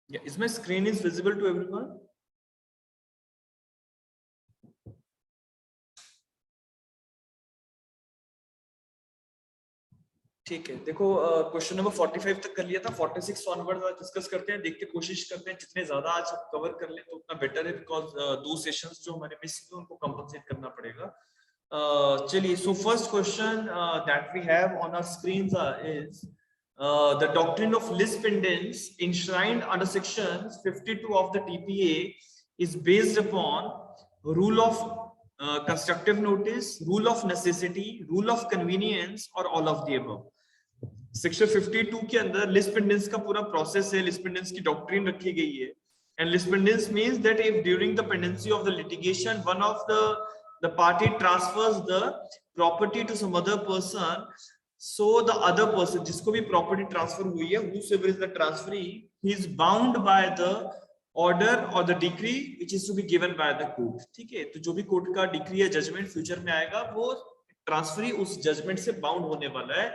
Yeah, is my screen is visible to everyone? ठीक है, देखो क्वेश्चन नंबर 45 तक कर लिया था, 46 ऑनवर्ड डिस्कस करते हैं, देखते कोशिश करते हैं जितने ज्यादा आज कवर कर लें तो उतना बेटर है, बिकॉज 2 सेशंस जो हमारे मिस हुए उनको कंपनसेट करना पड़ेगा। चलिए, so first question that we have on our screens is the doctrine of Lipspendence enshrined under section 52 of the TPA is based upon rule of constructive notice, rule of necessity, rule of convenience, or all of the above. Section 52 के अंदर lis pendens का पूरा process है, lis pendens की doctrine रखी गई है। And lis pendens means that if during the pendency of the litigation one of the party transfers the property to some other person, so the other person जिसको भी प्रॉपर्टी ट्रांसफर हुई है, whosoever is the transferee, he is bound by the order or the decree which is to be given by the court। ठीक है, तो जो भी court का डिक्री या जजमेंट फ्यूचर में आएगा वो ट्रांसफरी उस जजमेंट से बाउंड होने वाला है।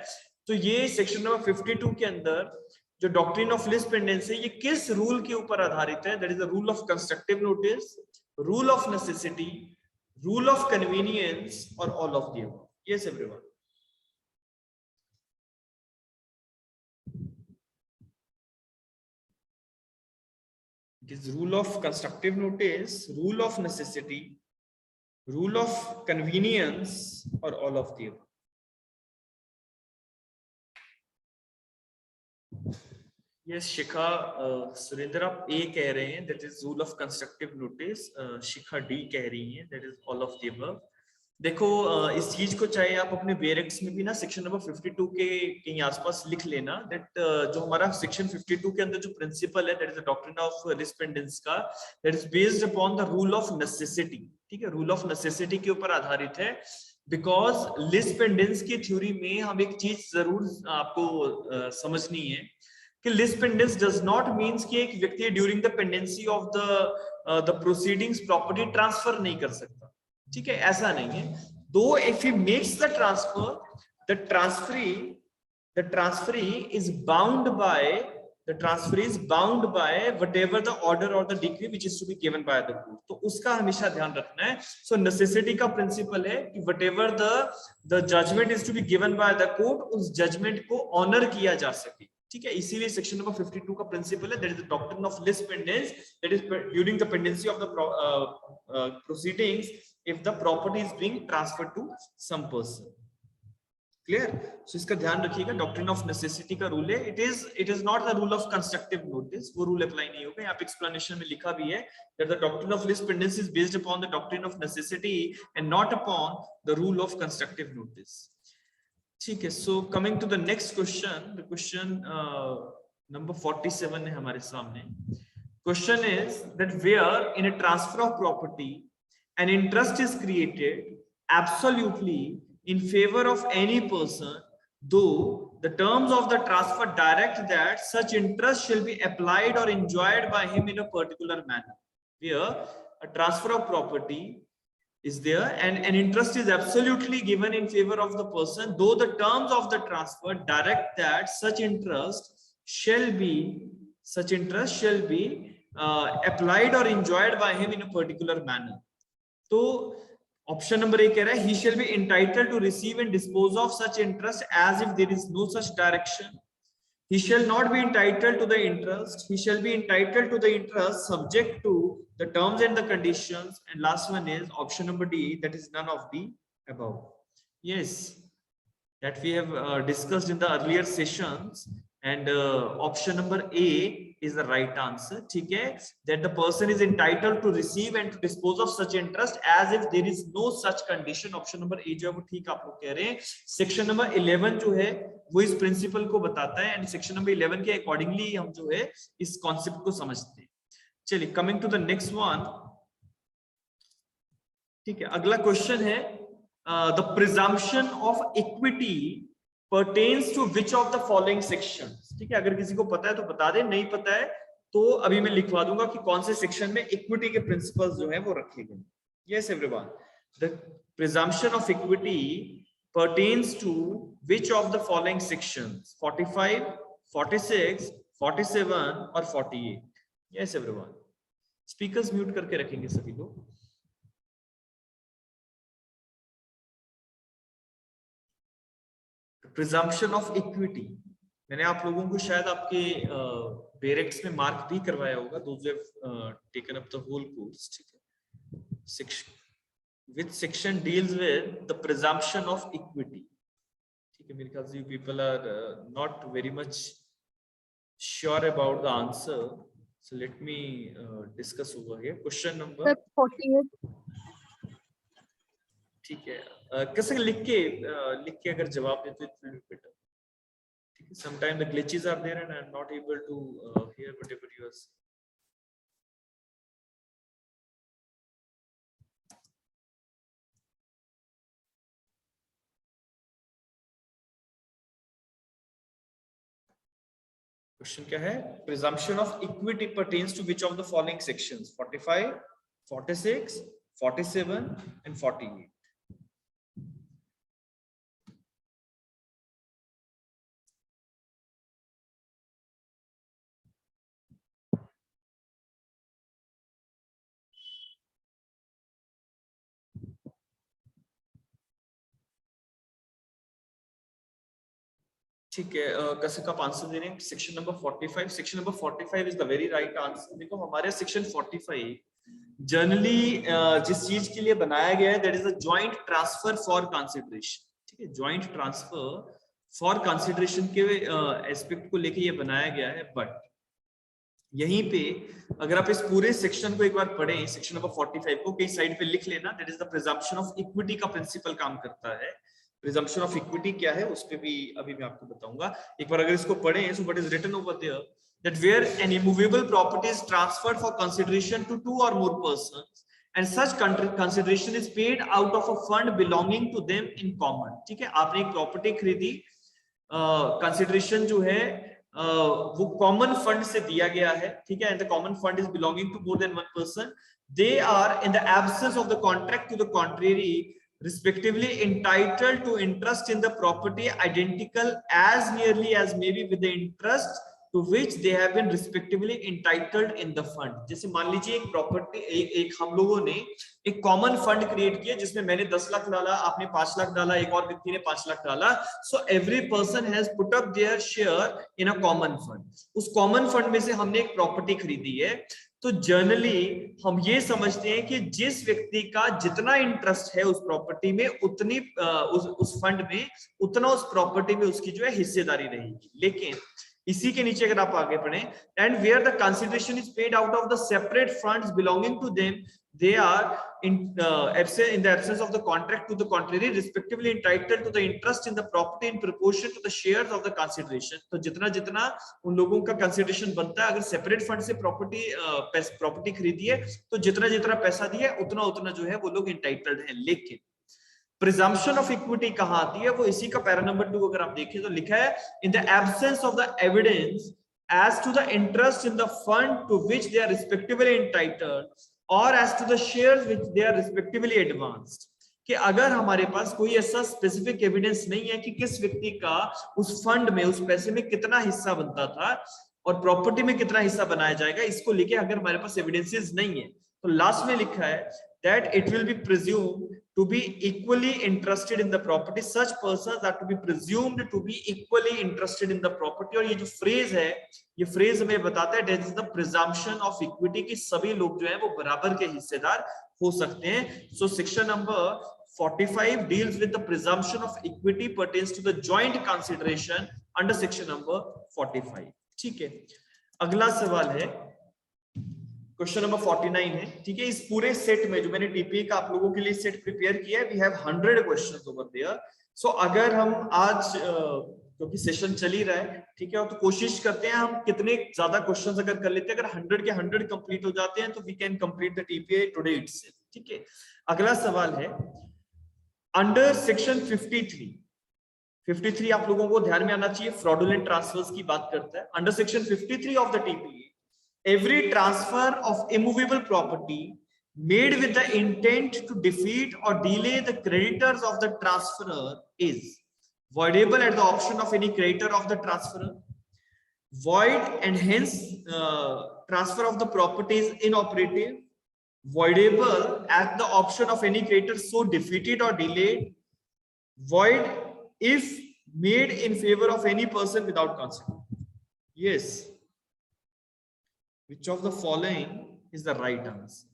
तो ये सेक्शन नंबर 52 के अंदर जो डॉक्ट्रिन ऑफ लिस्पेंडेंस है, ये किस रूल के ऊपर आधारित है? That is the rule of constructive notice, rule of necessity, rule of convenience, और all of the above. Yes everyone. It is rule of constructive notice, rule of necessity, rule of convenience, or all of the above। Yes, Shikha, Surendra आप A कह रहे हैं, that is rule of constructive notice, Shikha D कह रही हैं, that is all of the above। देखो इस चीज को चाहे आप अपने बेरेक्स में भी ना सेक्शन नंबर 52 के कहीं आसपास लिख लेना, दैट जो हमारा सेक्शन 52 के अंदर जो प्रिंसिपल है, that is the doctrine of lis pendens का, that is based upon the rule of necessity. ठीक है, रूल ऑफ नेसेसिटी के ऊपर आधारित है, बिकॉज लिस्पेंडेंस की थ्योरी में हम एक चीज जरूर आपको समझनी है कि लिस्पेंडेंस डज नॉट मीन्स कि एक व्यक्ति during the pendency of the proceedings property transfer नहीं कर सकता। ठीक है, ऐसा नहीं है। दो if he makes the transfer, the transferee is bound by whatever the order और the decree which is to be given by the court. तो उसका हमेशा ध्यान रखना है। सो नेसेसिटी का प्रिंसिपल है कि whatever the judgment is to be given by the court, उस जजमेंट को ऑनर किया जा सके। ठीक है, इसीलिए सेक्शन नंबर 52 का प्रिंसिपल है, that is the doctrine of lis pendens, that is during the pendency of the proceedings if the property is being transferred to some person। clear? so इसका ध्यान रखिएगा, डॉक्ट्रिन ऑफ नेसेसिटी का rule है, it is not the rule of constructive notice, वो rule apply नहीं होगा। यहाँ पे एक्सप्लेनेशन में लिखा भी है that the doctrine of Lipspendence is based upon the doctrine of necessity and not upon the rule of constructive notice। ठीक है, so coming to the next question, the question number 47 है हमारे सामने। question is that where in a transfer of property an interest is created absolutely in favor of any person, though the terms of the transfer direct that such interest shall be applied or enjoyed by him in a particular manner। Where a transfer of property is there and an interest is absolutely given in favor of the person, though the terms of the transfer direct that such interest shall be applied or enjoyed by him in a particular manner। तो option number ए कह रहा है he shall be entitled to receive and dispose of such interest as if there is no such direction। he shall not be entitled to the interest, he shall be entitled to the interest subject to the terms and the conditions, and last one is option number D, that is none of the above। yes, that we have discussed in the earlier sessions, and option number A is the right answer। ठीक है, that the person is entitled to receive and to dispose of such interest as if there is no such condition। Option number A जो है वो ठीक आप लोग कह रहे हैं। सेक्शन नंबर 11 जो है वो इस प्रिंसिपल को बताता है, एंड सेक्शन नंबर 11 के अकॉर्डिंगली हम जो है इस कॉन्सेप्ट को समझते हैं। चलिए, coming to the next one. ठीक है, अगला क्वेश्चन है the presumption of equity pertains to which of the following sections। ठीक है, अगर किसी को पता है तो बता दे, नहीं पता है तो अभी मैं लिखवा दूंगा कि कौन से सेक्शन में इक्विटी के प्रिंसिपल्स जो है वो रखे गए। Yes everyone, the presumption of equity pertains to which of the following sections? 45, 46, 47 और 48। यस एवरीवन, स्पीकर्स म्यूट करके रखेंगे सभी लोग। प्रिजम्पशन ऑफ इक्विटी, मैंने आप लोगों को शायद आपके बेरेक्स में मार्क भी करवाया होगा, those have taken up the whole course, ठीक है। Section which section deals with the presumption of equity, ठीक है। मेरे ख्याल से you people are not very much sure about the answer, so let me discuss over here. Question number 48, ठीक है। कैसे लिख के अगर जवाब देते तो it will be better, ठीक है। sometimes the glitches are there and I am not able to hear whatever you are saying. Question क्या है? Presumption of equity pertains to which of the following sections? 45, 46, 47 and 48. ठीक है, कैसे का answer दे रहे हैं? Section number 45, section number 45 is the very right answer. देखो हमारे सेक्शन 45 जनरली जिस चीज के लिए बनाया गया है that is a joint transfer for consideration, ठीक है। जॉइंट ट्रांसफर फॉर कंसिडरेशन के एस्पेक्ट को लेके ये बनाया गया है, बट यहीं पे अगर आप इस पूरे सेक्शन को एक बार पढ़ें, सेक्शन नंबर 45 को कई साइड पे लिख लेना, that is the presumption of equity का प्रिंसिपल काम करता है। प्रिजम्पशन ऑफ इक्विटी क्या है उस पे भी अभी मैं आपको बताऊंगा। एक बार अगर इसको पढ़ें, so what is written over there, that where an immovable property is transferred for consideration to two or more persons and such consideration is paid out of a fund belonging to them in common, ठीक है। आपने एक property खरीदी, consideration जो है वो common fund से दिया गया है, ठीक है। And the common fund is belonging to more than one person, they are in the absence of the contract to the contrary respectively entitled to interest in the property identical as nearly as may be with the interest to which they have been respectively entitled in the fund। जैसे मान लीजिए एक property एक हम लोगों ने एक common fund create किया जिसमें मैंने 10 लाख डाला, आपने 5 लाख डाला, एक और व्यक्ति ने 5 लाख डाला, so every person has put up their share in a common fund. उस कॉमन फंड में से हमने एक प्रॉपर्टी खरीदी है, तो जनरली हम ये समझते हैं कि जिस व्यक्ति का जितना इंटरेस्ट है उस प्रॉपर्टी में उतनी उस फंड में उतना उस प्रॉपर्टी में उसकी जो है हिस्सेदारी रहेगी। लेकिन इसी के नीचे अगर आप आगे पढ़ें, and where the consideration is paid out of the separate funds belonging to them, they are in the absence of the contract to the contrary respectively entitled to the interest in the property in proportion to the shares of the consideration। तो जितना जितना उन लोगों का consideration बनता है, अगर separate fund से प्रॉपर्टी खरीदी है तो जितना जितना पैसा दिया उतना उतना जो है वो लोग इंटाइटल्ड हैं। लेकिन प्रिजम्पशन ऑफ इक्विटी कहां आती है? वो इसी का पैरा नंबर 2 अगर आप देखें तो लिखा है इन the absence of the evidence as to the interest in the fund to which they are respectively entitled or as to the shares which they are respectively advanced। कि अगर हमारे पास कोई ऐसा स्पेसिफिक एविडेंस नहीं है कि किस व्यक्ति का उस फंड में उस पैसे में कितना हिस्सा बनता था और प्रॉपर्टी में कितना हिस्सा बनाया जाएगा, इसको लेके अगर हमारे पास एविडेंसेस नहीं है तो लास्ट में लिखा है that it will be presumed to be equally interested in the property, such persons are to be presumed to be equally interested in the property। और ये जो फ्रेज है, ये फ्रेज हमें बताता है that is the presumption of equity कि सभी लोग जो है वो बराबर के हिस्सेदार हो सकते हैं। So section number 45 deals with the presumption of equity pertains to the joint consideration under section number 45। ठीक है, अगला सवाल है क्वेश्चन नंबर 49 है, ठीक है। इस पूरे सेट में जो मैंने टीपीए का आप लोगों के लिए सेट प्रिपेयर किया है, we have 100 questions over there. सो अगर हम आज क्योंकि सेशन चल ही रहा है, ठीक है, तो कोशिश करते हैं हम कितने ज्यादा क्वेश्चंस अगर कर लेते हैं, अगर 100 के 100 कंप्लीट हो जाते हैं तो we can complete the TPA today itself, ठीक है। अगला सवाल है अंडर सेक्शन 53 आप लोगों को ध्यान में आना चाहिए, फ्रॉडुलेंट ट्रांसफर्स की बात करता है। Under section 53 of the TPA, every transfer of immovable property made with the intent to defeat or delay the creditors of the transferor is voidable at the option of any creditor of the transferor, void and hence transfer of the property is inoperative, voidable at the option of any creditor so defeated or delayed, void if made in favor of any person without consequence. Yes. Which of the following is the right answer?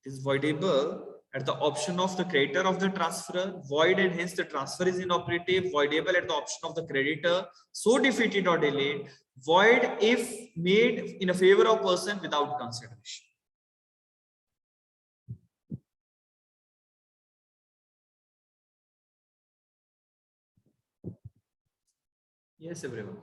It is voidable at the option of the creditor of the transferor, void and hence the transfer is inoperative, voidable at the option of the creditor, so defeated or delayed, void if made in a favor of person without consideration. Yes, everyone.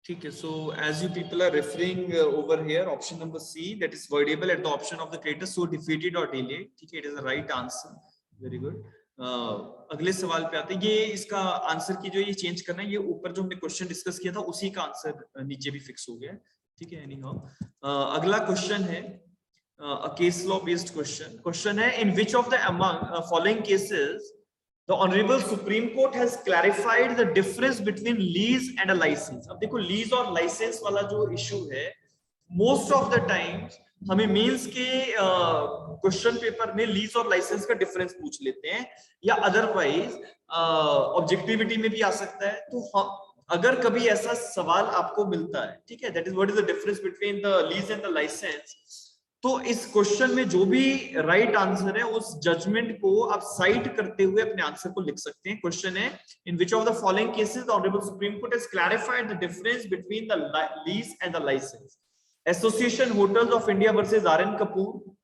Okay, so as you people are referring over here, option number C, that is voidable at the option of the creditor so defeated or delayed. ठीक है, it is the right answer. Very good. अगले सवाल पे आते हैं. ये इसका answer की जो ये चेंज करना है, ये ऊपर जो हमने क्वेश्चन डिस्कस किया था उसी का आंसर नीचे भी फिक्स हो गया है. ठीक है, anyhow. अगला क्वेश्चन है a case law based question. Question है, in which of the among following cases the Honorable Supreme Court has clarified the difference between lease and a license. अब देखो lease और license वाला जो issue है, most of the times हमें mains के question paper में लीज और लाइसेंस का डिफरेंस पूछ लेते हैं, या अदरवाइज ऑब्जेक्टिविटी में भी आ सकता है. तो अगर कभी ऐसा सवाल आपको मिलता है, ठीक है, that is what is the difference between the lease and the licence, तो इस क्वेश्चन में जो भी राइट आंसर है उस जजमेंट को आप साइट करते हुए अपने आंसर को लिख सकते हैं. क्वेश्चन है, in which of the following cases the honourable supreme court has clarified the difference between the lease and the licence. Association hotels of India versus R N. Kapoor,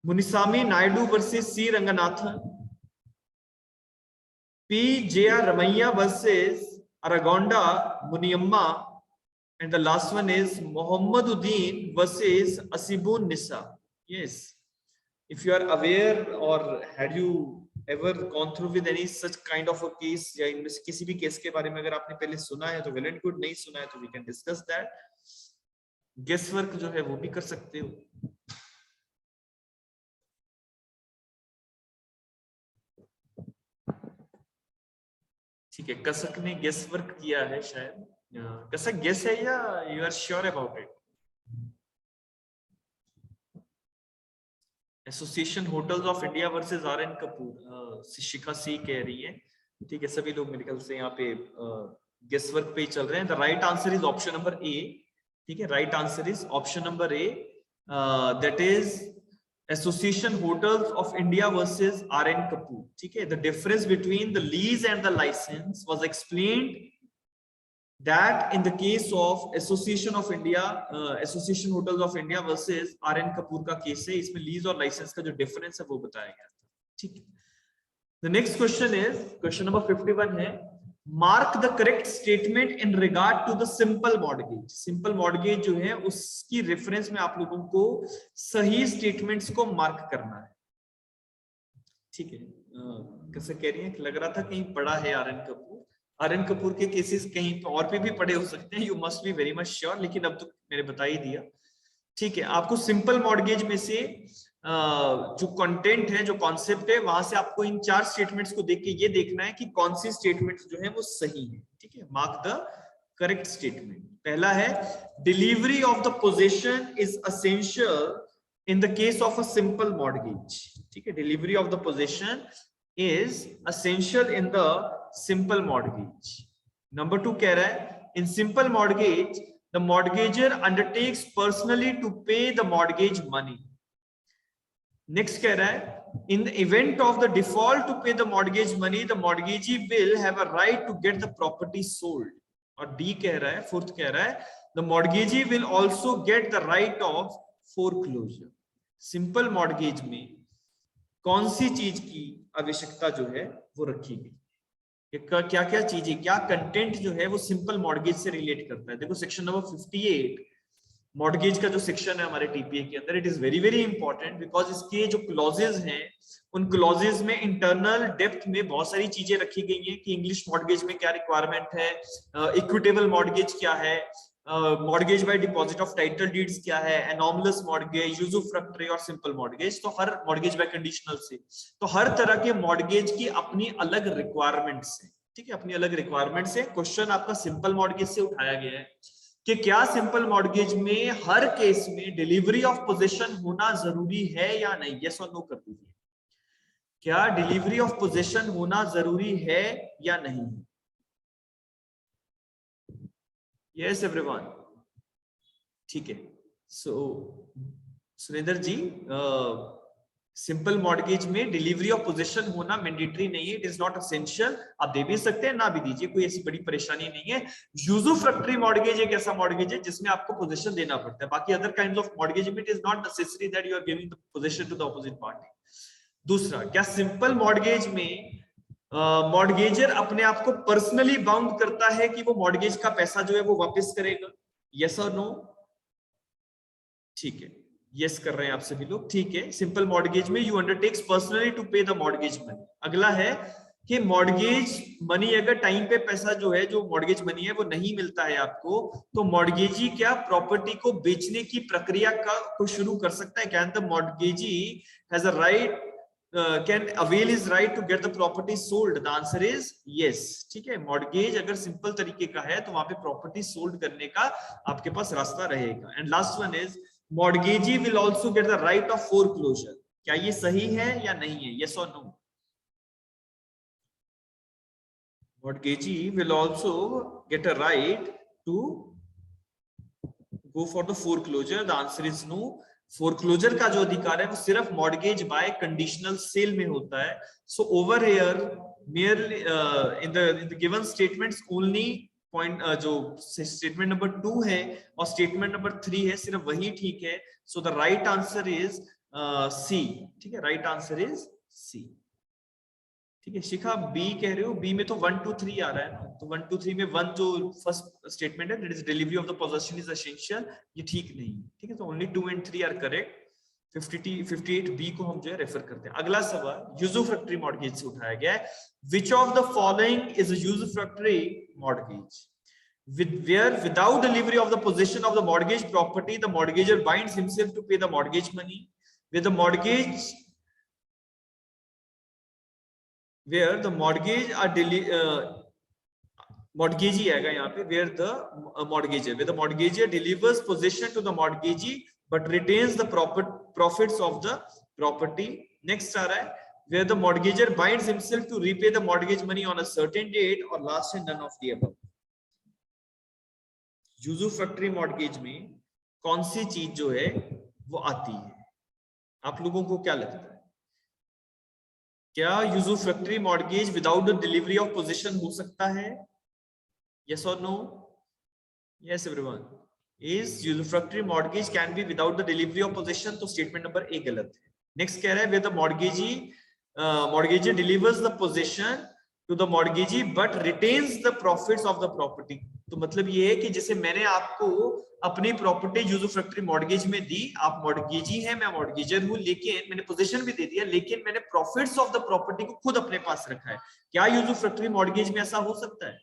Munisami Naidu versus C Ranganathan, P J R. Ramaiah versus Aragonda Muniyamma, and the last one is Mohammeduddin versus Asibun Nisa. Yes, if you are aware or had you ever gone through with any such kind of a case, या इनमें से किसी भी case के बारे में अगर आपने पहले सुना है तो well and good, नहीं सुना है तो we can discuss that. Guesswork जो है वो भी कर सकते हो. ठीक है, कसक ने गेस वर्क किया है शायद. कसक गेस है या you are sure about it? Association hotels of India versus R N. Kapoor, Shikha C कह रही है. ठीक है, सभी लोग मेरे ख्याल से यहाँ पे गेस वर्क पे ही चल रहे हैं. The right answer is option number A. ठीक है, right answer is option number A, that is Association hotels of India versus R N. Kapoor. ठीक है, the difference between the lease and the licence was explained that in the case of Association of India, Association Hotels of India versus R.N. Kapoor का case है, इसमें lease और licence का जो difference है वो बताया गया था. ठीक है, the next question is question number 51 है, mark the correct statement in regard to the simple mortgage. simple mortgage जो है उसकी रेफरेंस में आप लोगों को सही स्टेटमेंट्स को मार्क करना है. ठीक है, कैसे कह रही है, लग रहा था कहीं पढ़ा है आर.एन. कपूर. आर.एन. कपूर के केसेस कहीं और पे भी पड़े हो सकते हैं, you must be very much sure, लेकिन अब तो मैंने बता ही दिया. ठीक है, आपको सिंपल मॉर्गेज में से जो कंटेंट है, जो कॉन्सेप्ट है, वहां से आपको इन 4 स्टेटमेंट्स को देख के ये देखना है कि कौन सी स्टेटमेंट्स जो है वो सही है. ठीक है, मार्क द करेक्ट स्टेटमेंट. पहला है, delivery of the possession is essential in the case of a simple mortgage. ठीक है, delivery of the possession is essential in the simple mortgage. Number 2 कह रहा है, in simple mortgage the mortgager undertakes personally to pay the mortgage money. Next कह रहा है, in the event of the default to pay the mortgage money the mortgagee will have a right to get the property sold. और D कह रहा है, fourth कह रहा है, the mortgagee will also get the right of foreclosure. simple mortgage में कौन सी चीज की आवश्यकता जो है वो रखी गई, क्या क्या चीजें, क्या कंटेंट जो है वो सिंपल मॉर्गेज से रिलेट करता है. देखो सेक्शन नंबर 58 मॉर्गेज का जो सेक्शन है हमारे टीपीए के अंदर, it is very very important because इसके जो क्लॉजेज हैं उन क्लॉजेज में इंटरनल डेप्थ में बहुत सारी चीजें रखी गई हैं कि इंग्लिश मॉर्गेज में क्या रिक्वायरमेंट है, इक्विटेबल मॉर्गेज क्या है, mortgage by deposit of title deeds क्या है, एनॉमलस मॉर्गेज, यूजुफ्रक्टरी और सिंपल मॉर्गेज। तो हर मॉर्गेज बाय कंडीशनल से, तो हर तरह के मॉर्गेज की अपनी अलग रिक्वायरमेंट्स है, ठीक है, अपनी अलग रिक्वायरमेंट्स है। क्वेश्चन आपका सिंपल मॉर्गेज से उठाया गया है कि क्या सिंपल मॉर्गेज में हर केस में डिलीवरी ऑफ पोजीशन होना जरूरी है या नहीं, यस और नो कर दीजिए। क्या डिलीवरी ऑफ पोजीशन होना जरूरी है या नहीं? यस एवरीवन, ठीक है। सो सुरेंद्र जी, सिंपल मॉर्गेज में डिलीवरी ऑफ पोजीशन होना मैंडेटरी नहीं है, इट इज नॉट एसेंशियल। आप दे भी सकते हैं, ना भी दीजिए, कोई ऐसी बड़ी परेशानी नहीं है। यूजुफ्रक्टरी मॉर्गेज एक ऐसा मॉर्गेज है जिसमें आपको पोजीशन देना पड़ता है। बाकी अदर काइंड्स ऑफ मॉर्गेज में it is not necessary that you are giving the position to the opposite party. दूसरा, क्या सिंपल मॉर्गेज में मॉर्गेजर अपने आप को पर्सनली बाउंड करता है कि वो मॉर्गेज का पैसा जो है वो वापस करेगा, यस और नो? ठीक है, यस कर रहे हैं आप सभी लोग, ठीक है। सिंपल मॉर्गेज में यू अंडरटेक्स पर्सनली टू पे द मॉर्गेज मनी। अगला है कि मॉर्गेज मनी, अगर टाइम पे पैसा जो है, जो मॉर्गेज मनी है वो नहीं मिलता है आपको, तो मॉर्गेजी क्या प्रॉपर्टी को बेचने की प्रक्रिया को शुरू कर सकता है? Can the mortgagee has a right, can avail his right to get the property sold? The answer is yes, ठीक है। मॉर्गेज अगर सिंपल तरीके का है तो वहां पे प्रॉपर्टी सोल्ड करने का आपके पास रास्ता रहेगा। And last one is mortgagee will also get the right of foreclosure. क्या ये सही है या नहीं है, यस और no? Mortgagee will also get a right to go for the foreclosure. The answer is no. Foreclosure का जो अधिकार है वो सिर्फ मॉर्गेज बाय कंडीशनल सेल में होता है। So over here merely in the given statements only point जो स्टेटमेंट नंबर 2 है और स्टेटमेंट नंबर 3 है, सिर्फ वही ठीक है। So the right answer is C, ठीक है, राइट आंसर इज सी, ठीक है। शिखा बी कह रहे हो, बी में तो 1 2 3 आ रहा है ना, तो 1 2 3 में 1 जो फर्स्ट स्टेटमेंट है that is delivery of the possession is essential, ये ठीक नहीं है, ठीक है। तो only 2 and 3 are correct. 58 B को हम जो है रेफर करते हैं। अगला सवाल यूजुफ्रैक्टरी मॉर्गेज से उठाया गया है। Which of the following is a usufructuary mortgage? where without delivery of the possession of the mortgage property the mortgager binds himself to pay the mortgage money, where the mortgage where the mortgage are mortgagee आएगा यहाँ पे, where the mortgager, where the mortgager delivers possession to the mortgagee but retains the profits of the property. Next आ रहा है where the mortgager binds himself to repay the mortgage money on a certain date, और last है none of the above। Usufructuary mortgage में कौन सी चीज जो है वो आती है? आप लोगों को क्या लगता है? क्या usufructuary mortgage without the delivery of possession हो सकता है, यस और no? Yes everyone, is usufructuary mortgage can be without the delivery of possession, तो स्टेटमेंट नंबर ए गलत है। नेक्स्ट कह रहा है where the mortgagee delivers the possession to the mortgagee but retains the profits of the property। तो मतलब ये है कि जैसे मैंने आपको अपनी प्रॉपर्टी यूजुफ्रैक्टरी मॉर्गेज में दी, आप मॉर्गेजी हैं, मैं मॉर्गेजर हूं, लेकिन मैंने पोजीशन भी दे दिया, लेकिन मैंने प्रॉफिट्स ऑफ द प्रॉपर्टी को खुद अपने पास रखा है। क्या यूजुफ्रैक्टरी मॉर्गेज में ऐसा हो सकता है?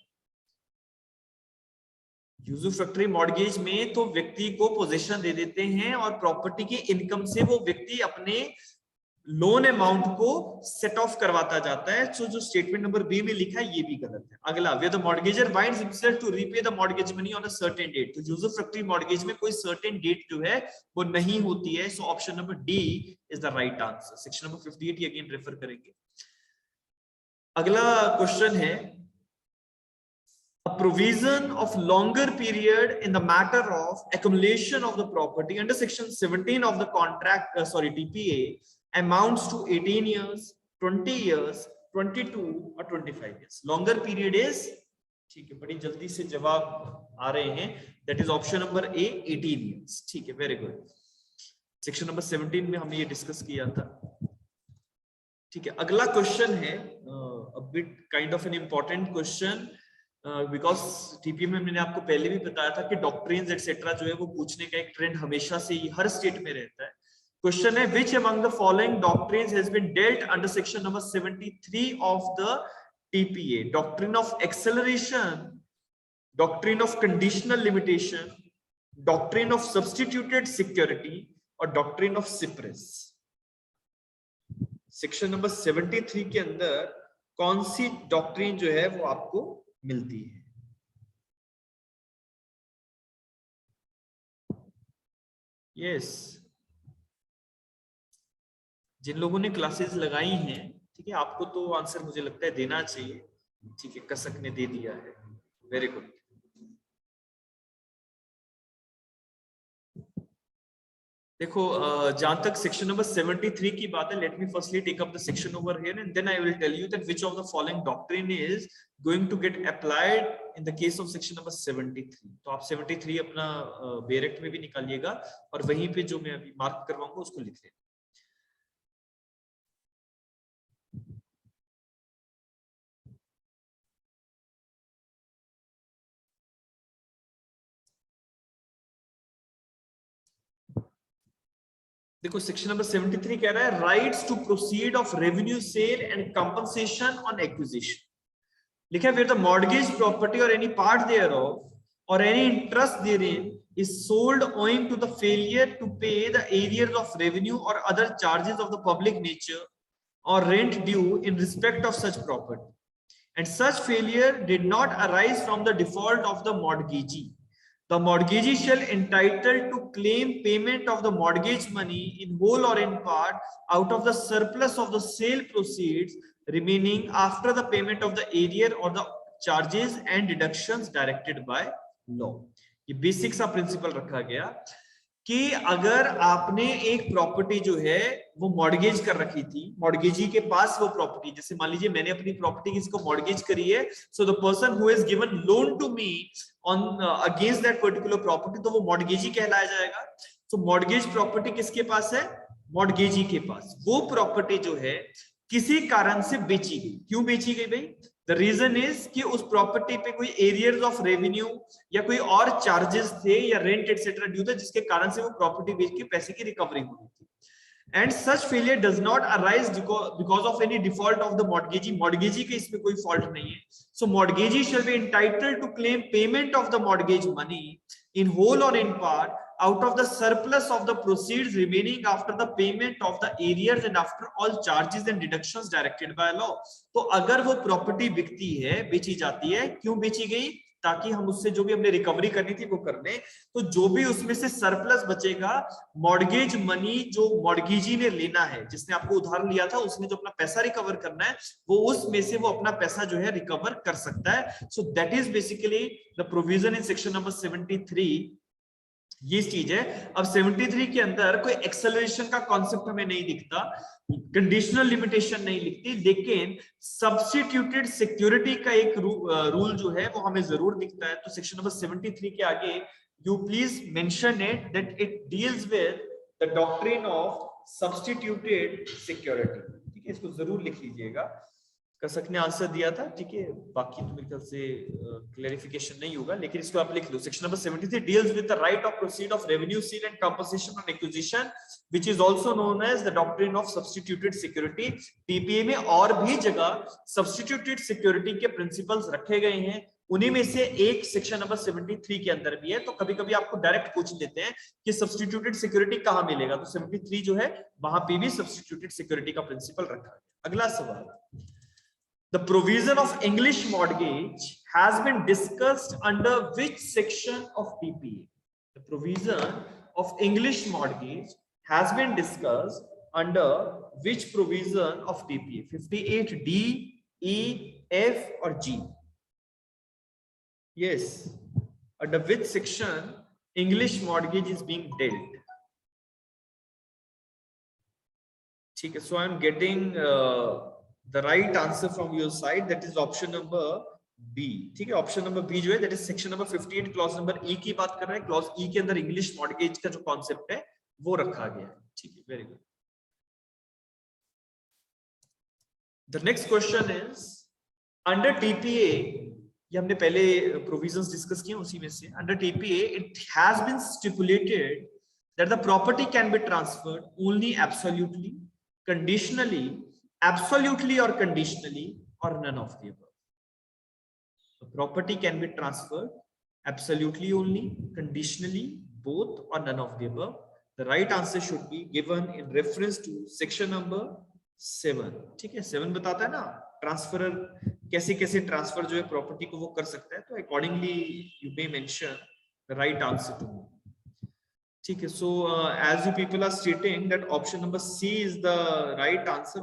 यूजुफ्रैक्टरी मॉर्गेज में तो व्यक्ति को पोजीशन दे देते हैं और प्रॉपर्टी की इनकम से वो व्यक्ति अपने लोन अमाउंट को सेट ऑफ करवाता जाता है। सो जो स्टेटमेंट नंबर बी में लिखा है ये भी गलत है। अगला, where the mortgager binds himself to repay the mortgage money on a certain date, तो यूजुफ्रैक्टरी मॉर्गेज में कोई सर्टेन डेट जो है वो नहीं होती है। So option number D is the right answer. Section number 58 ये अगेन रेफर करेंगे। अगला क्वेश्चन है a provision of longer period in the matter of accumulation of the property under section 17 of the contract TPA amounts to 18 years, 20 years, 22 or 25 years। longer period is, ठीक है, बड़ी जल्दी से जवाब आ रहे हैं, that is option number A 18 years। ठीक है, very good। सेक्शन नंबर 17 में हमने ये डिस्कस किया था। ठीक है, अगला क्वेश्चन है a bit kind of an important question because TP में मैंने आपको पहले भी बताया था कि डॉक्ट्रिन्स एटसेट्रा जो है वो पूछने का एक ट्रेंड हमेशा से ही हर स्टेट में रहता है। क्वेश्चन है which among the following doctrines has been dealt under section number 73 of the TPA? doctrine of acceleration, doctrine of conditional limitation, doctrine of substituted security और doctrine of cypres. Section number 73 के अंदर कौन सी doctrine जो है वो आपको मिलती है? यस, जिन लोगों ने क्लासेस लगाई हैं, ठीक है, आपको तो आंसर मुझे लगता है देना चाहिए। ठीक है, कसक ने दे दिया है, वेरी गुड। देखो, जहां तक सेक्शन नंबर 73 की बात है, let me firstly take up the section over here and then I will tell you that which of the following doctrine is going to get applied in the case of section number 73। तो आप 73 अपना बेरेक्ट में भी निकालिएगा और वहीं पे जो मैं अभी मार्क करवाऊंगा उसको लिख लेना। देखो, सेक्शन नंबर 73 कह रहा है rights to proceed of revenue sale and compensation on acquisition. लिखा है where the mortgage property or any part thereof or any interest therein is sold owing to the failure to pay the arrears of revenue or other charges of the public nature or rent due in respect of such property, and such failure did not arise from the default of the mortgagee. The mortgagee shall entitled to claim payment of the mortgage money in whole or in part out of the surplus of the sale proceeds remaining after the payment of the arrear or the charges and deductions directed by law. ये basic सा principal रखा गया कि अगर आपने एक property जो है वो मॉर्गेज कर रखी थी, मॉर्गेजी के पास वो प्रॉपर्टी, जैसे मान लीजिए मैंने अपनी प्रॉपर्टी किसी को मॉर्गेज करी है, so the person who has given loan to me on against that particular property, तो वो मॉर्गेजी कहलाया जाएगा। तो मॉर्गेज प्रॉपर्टी किसके पास है? मॉर्गेजी के पास। वो प्रॉपर्टी जो है किसी कारण से बेची गई। क्यों बेची गई भाई? द रीजन इज कि उस प्रॉपर्टी पे कोई एरियर्स ऑफ रेवेन्यू या कोई और चार्जेस थे या रेंट एटसेट्रा ड्यू था, जिसके कारण से वो प्रॉपर्टी बेच के पैसे की रिकवरी हो रही थी। And such failure does not arise because of any default of the mortgagee. Mortgagee के इसमें कोई fault नहीं है. So mortgagee shall be entitled to claim payment of the mortgage money in whole or in part out of the surplus of the proceeds remaining after the payment of the arrears and after all charges and deductions directed by law. तो अगर वो property बिकती है, बेची जाती है, क्यों बेची गई? ताकि हम उससे जो भी हमने रिकवरी करनी थी वो कर लें। तो जो भी उसमें से सरप्लस बचेगा, मॉर्गेज मनी जो मॉर्गेजी ने लेना है, जिसने आपको उधार लिया था, उसने जो अपना पैसा रिकवर करना है, वो उसमें से वो अपना पैसा जो है रिकवर कर सकता है। So that is basically the provision in section number 73। ये चीज है। अब 73 के अंदर कोई एक्सेलरेशन का कॉन्सेप्ट हमें नहीं दिखता, कंडीशनल लिमिटेशन नहीं लिखती, लेकिन सब्स्टिट्यूटेड सिक्योरिटी का एक रूल जो है वो हमें जरूर दिखता है। तो सेक्शन नंबर 73 के आगे you please mention it that it deals with the doctrine of substituted security. ठीक है, इसको जरूर लिख लीजिएगा। कसक ने आंसर दिया था, ठीक है, बाकी तो मेरे ख्याल से क्लैरिफिकेशन नहीं होगा, लेकिन इसको आप लिख लो। Section number 73 deals with the right of proceed of revenue sale and compensation on acquisition which is also known as the doctrine of substituted security. TPA में और भी जगह सब्स्टिट्यूटेड सिक्योरिटी के प्रिंसिपल्स रखे गए हैं, उन्हीं में से एक सेक्शन नंबर 73 के अंदर भी है। तो कभी कभी आपको डायरेक्ट पूछ लेते हैं कि सब्स्टिट्यूटेड सिक्योरिटी कहां मिलेगा, तो 73 जो है वहां पे भी सब्स्टिट्यूटेड सिक्योरिटी का प्रिंसिपल रखा है। अगला सवाल, the provision of English mortgage has been discussed under which section of TPA? The provision of English mortgage has been discussed under which provision of TPA? 58D, E, F or G? Yes, under which section English mortgage is being dealt? ठीक है, so I am getting the right answer from your side, that is option number B। ठीक है, option number B जो है that is section number 58 clause number ई की बात कर रहे हैं। क्लॉज ई के अंदर इंग्लिश मॉर्गेज का जो कॉन्सेप्ट है वो रखा गया है। ठीक है, very good. The next question is under TPA, ये हमने पहले प्रोविजंस डिस्कस किए उसी में से। Under TPA it has been stipulated that the property can be transferred only absolutely, conditionally, absolutely or conditionally or none of the above. The property can be transferred absolutely only, conditionally, both, or none of the above? The right answer should be given in reference to section number 7. ठीक है, 7 बताता है ना transferor कैसे कैसे transfer जो है property को वो कर सकता है, तो accordingly you may mention the right answer to me. ठीक है, so as you people are stating that option number C is the right answer.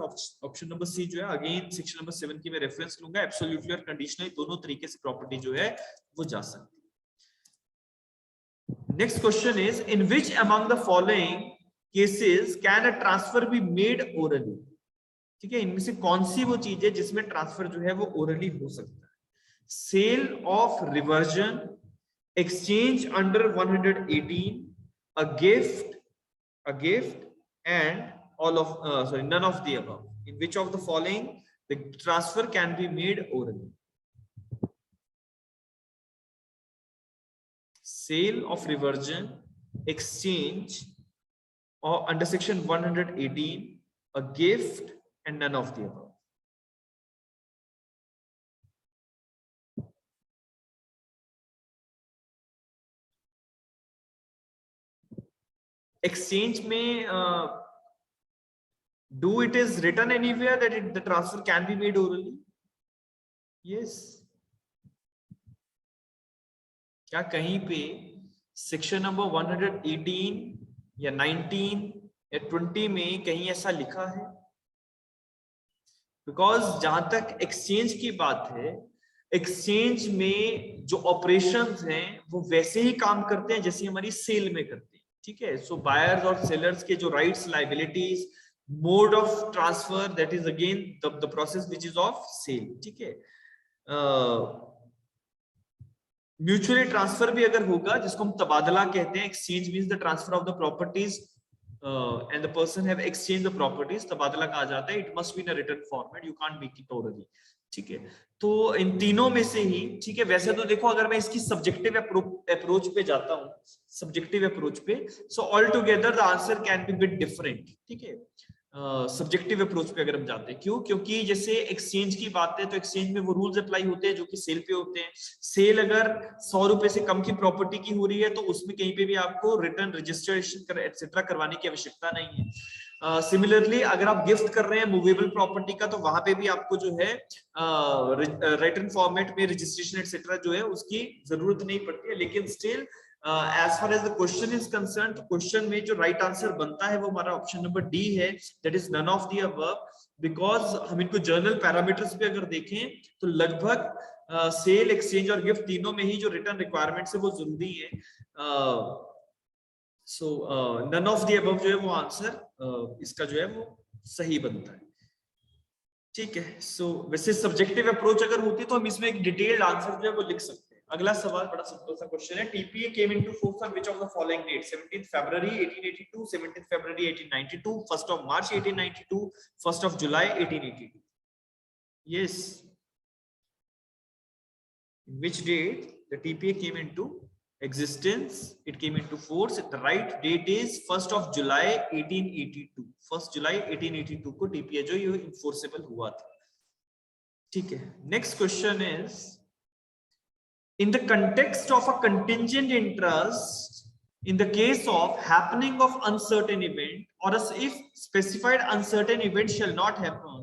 Option number C जो है अगेन सेक्शन नंबर 7 की मैं रेफरेंस लूंगा. एब्सोल्युटली और conditionally दोनों तरीके से प्रॉपर्टी जो है वो जा सकती है. Next question is in which among the following cases can a transfer be made orally. ठीक है, इनमें से कौन सी वो चीज है जिसमें ट्रांसफर जो है वो ओरली हो सकता है? Sale of reversion, exchange under 118, a gift, and all of none of the above. In which of the following the transfer can be made orally? Sale of reversion, exchange, or under section 118, a gift, and none of the above. Exchange में do it is written anywhere that the transfer can be made orally? Yes. क्या कहीं पे section number 118 या 19 या 20 में कहीं ऐसा लिखा है? बिकॉज जहां तक एक्सचेंज की बात है, एक्सचेंज में जो ऑपरेशंस हैं वो वैसे ही काम करते हैं जैसे हमारी सेल में करते हैं. ठीक है, सो बायर्स और सेलर्स के जो rights, liabilities, mode of transfer, that is again the process which is of sale. ठीक है, म्यूचुअली ट्रांसफर भी अगर होगा जिसको हम तबादला कहते हैं, exchange means the transfer of the properties and the person have exchanged the properties, तबादला कहा जाता है. it must be in a written format, you can't make it orally. ठीक है, तो इन तीनों में से ही, ठीक है, वैसे तो देखो अगर मैं इसकी सब्जेक्टिव अप्रोच पे जाता हूँ, सब्जेक्टिव अप्रोच पे, so all together the answer can be bit different. ठीक है, सब्जेक्टिव अप्रोच पे अगर हम जाते हैं, क्यों? क्योंकि जैसे एक्सचेंज की बात है तो एक्सचेंज में वो रूल्स अप्लाई होते हैं जो कि सेल पे होते हैं. सेल अगर 100 रुपए से कम की प्रॉपर्टी की हो रही है तो उसमें कहीं पे भी आपको रिटर्न, रजिस्ट्रेशन एक्सेट्रा करवाने की आवश्यकता नहीं है. सिमिलरली अगर आप गिफ्ट कर रहे हैं मूवेबल प्रॉपर्टी का तो वहां पे भी आपको जो है रिटर्न फॉर्मेट में रजिस्ट्रेशन एक्सेट्रा जो है उसकी जरूरत नहीं पड़ती है. लेकिन still as far as the question is concerned, तो क्वेश्चन में जो राइट आंसर बनता है वो हमारा ऑप्शन नंबर डी है, that is none of the above. Because हम इनको जर्नल पैरामीटर्स पे अगर देखें तो लगभग सेल, एक्सचेंज और गिफ्ट तीनों में ही जो रिटर्न रिक्वायरमेंट्स है वो जरूरी है. सो नन ऑफ द अबव जो है वो आंसर इसका जो है वो सही बनता है. ठीक है, सो वैसे सब्जेक्टिव अप्रोच अगर होती तो हम इसमें एक डिटेल्ड आंसर जो है वो लिख सकते हैं. अगला सवाल बड़ा सिंपल सा क्वेश्चन है. TPA came into force on which of the following date? 17th February 1882, 17th February 1892, 1st of March 1892, 1st of July 1882. Yes. In which date the TPA came into existence? It came into force. The right date is 1st of July 1882. 1st July 1882 को TPA जो ये enforceable हुआ था. ठीक है. Next question is, in the context of a contingent interest, in the case of happening of uncertain event, or as if specified uncertain event shall not happen,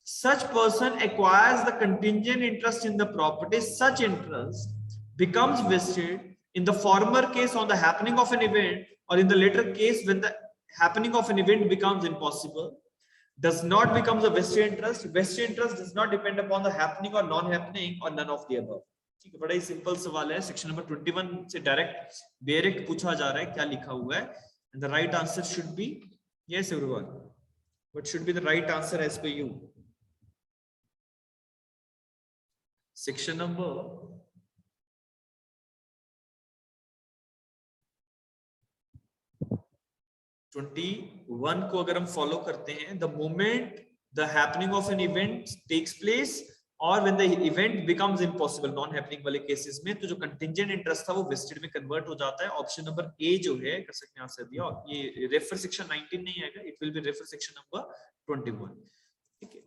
such person acquires the contingent interest in the property. Such interest becomes vested in the former case on the happening of an event, or in the later case when the happening of an event becomes impossible. Does not becomes a vested interest. Vested interest does not depend upon the happening or non-happening or none of the above. ठीक है, बड़ा ही simple सवाल है. Section number 21 से direct पूछा जा रहा है क्या लिखा हुआ है. The right answer should be, yes everyone, what should be the right answer as per you? Section number 21 को अगर हम फॉलो करते हैं, the moment the happening of an event takes place और when the event becomes impossible, non happening वाले cases में, तो जो कंटिंजेंट इंटरेस्ट था वो वेस्टेड में कन्वर्ट हो जाता है. ऑप्शन नंबर ए जो है कर सकते हैं आंसर दिया. ये रेफर सेक्शन 19 नहीं आएगा, it will be refer section number 21. ठीक है,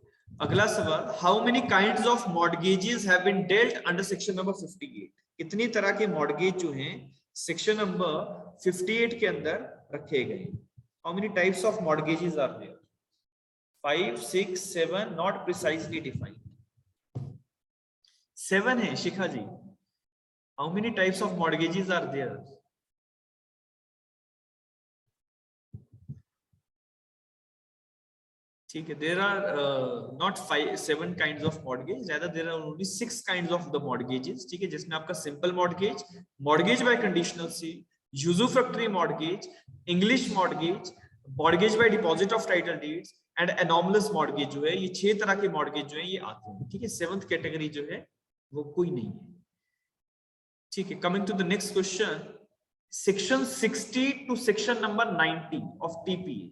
अगला सवाल. How many kinds of mortgages have been dealt under section number 58? कितनी तरह के मॉर्गेज जो हैं सेक्शन नंबर 58 के अंदर रखे गए? How many types of mortgages are there? 5, 6, 7, not precisely defined. 7 है Shikha ji. How many types of mortgages are there? ठीक है, there are not 7 kinds of mortgage, rather there are only 6 kinds of the mortgages। ठीक है, जिसमें आपका simple mortgage, mortgage by conditional sale, usufructuary mortgage, English mortgage, mortgage by deposit of title deeds and anomalous mortgage जो है, ये 6 तरह के mortgage जो है ये आते हैं। ठीक है, 7th कैटेगरी जो है वो कोई नहीं है। ठीक है, coming to the next question, section 60 to section number 90 of TPA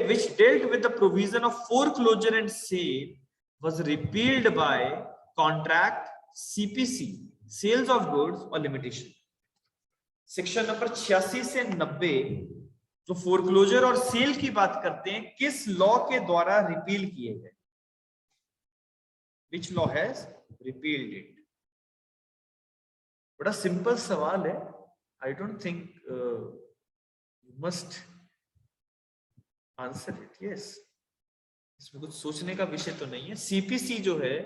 which dealt with the provision of foreclosure and sale was repealed by contract, CPC, sales of goods और limitation। सेक्शन नंबर 86 से 90 जो foreclosure और cell की बात करते हैं, किस law के द्वारा रिपील किए गए? Which law has repealed it? बड़ा सिंपल सवाल है। I don't think you must answer it. Yes, इसमें कुछ सोचने का विषय तो नहीं है। सीपीसी जो है,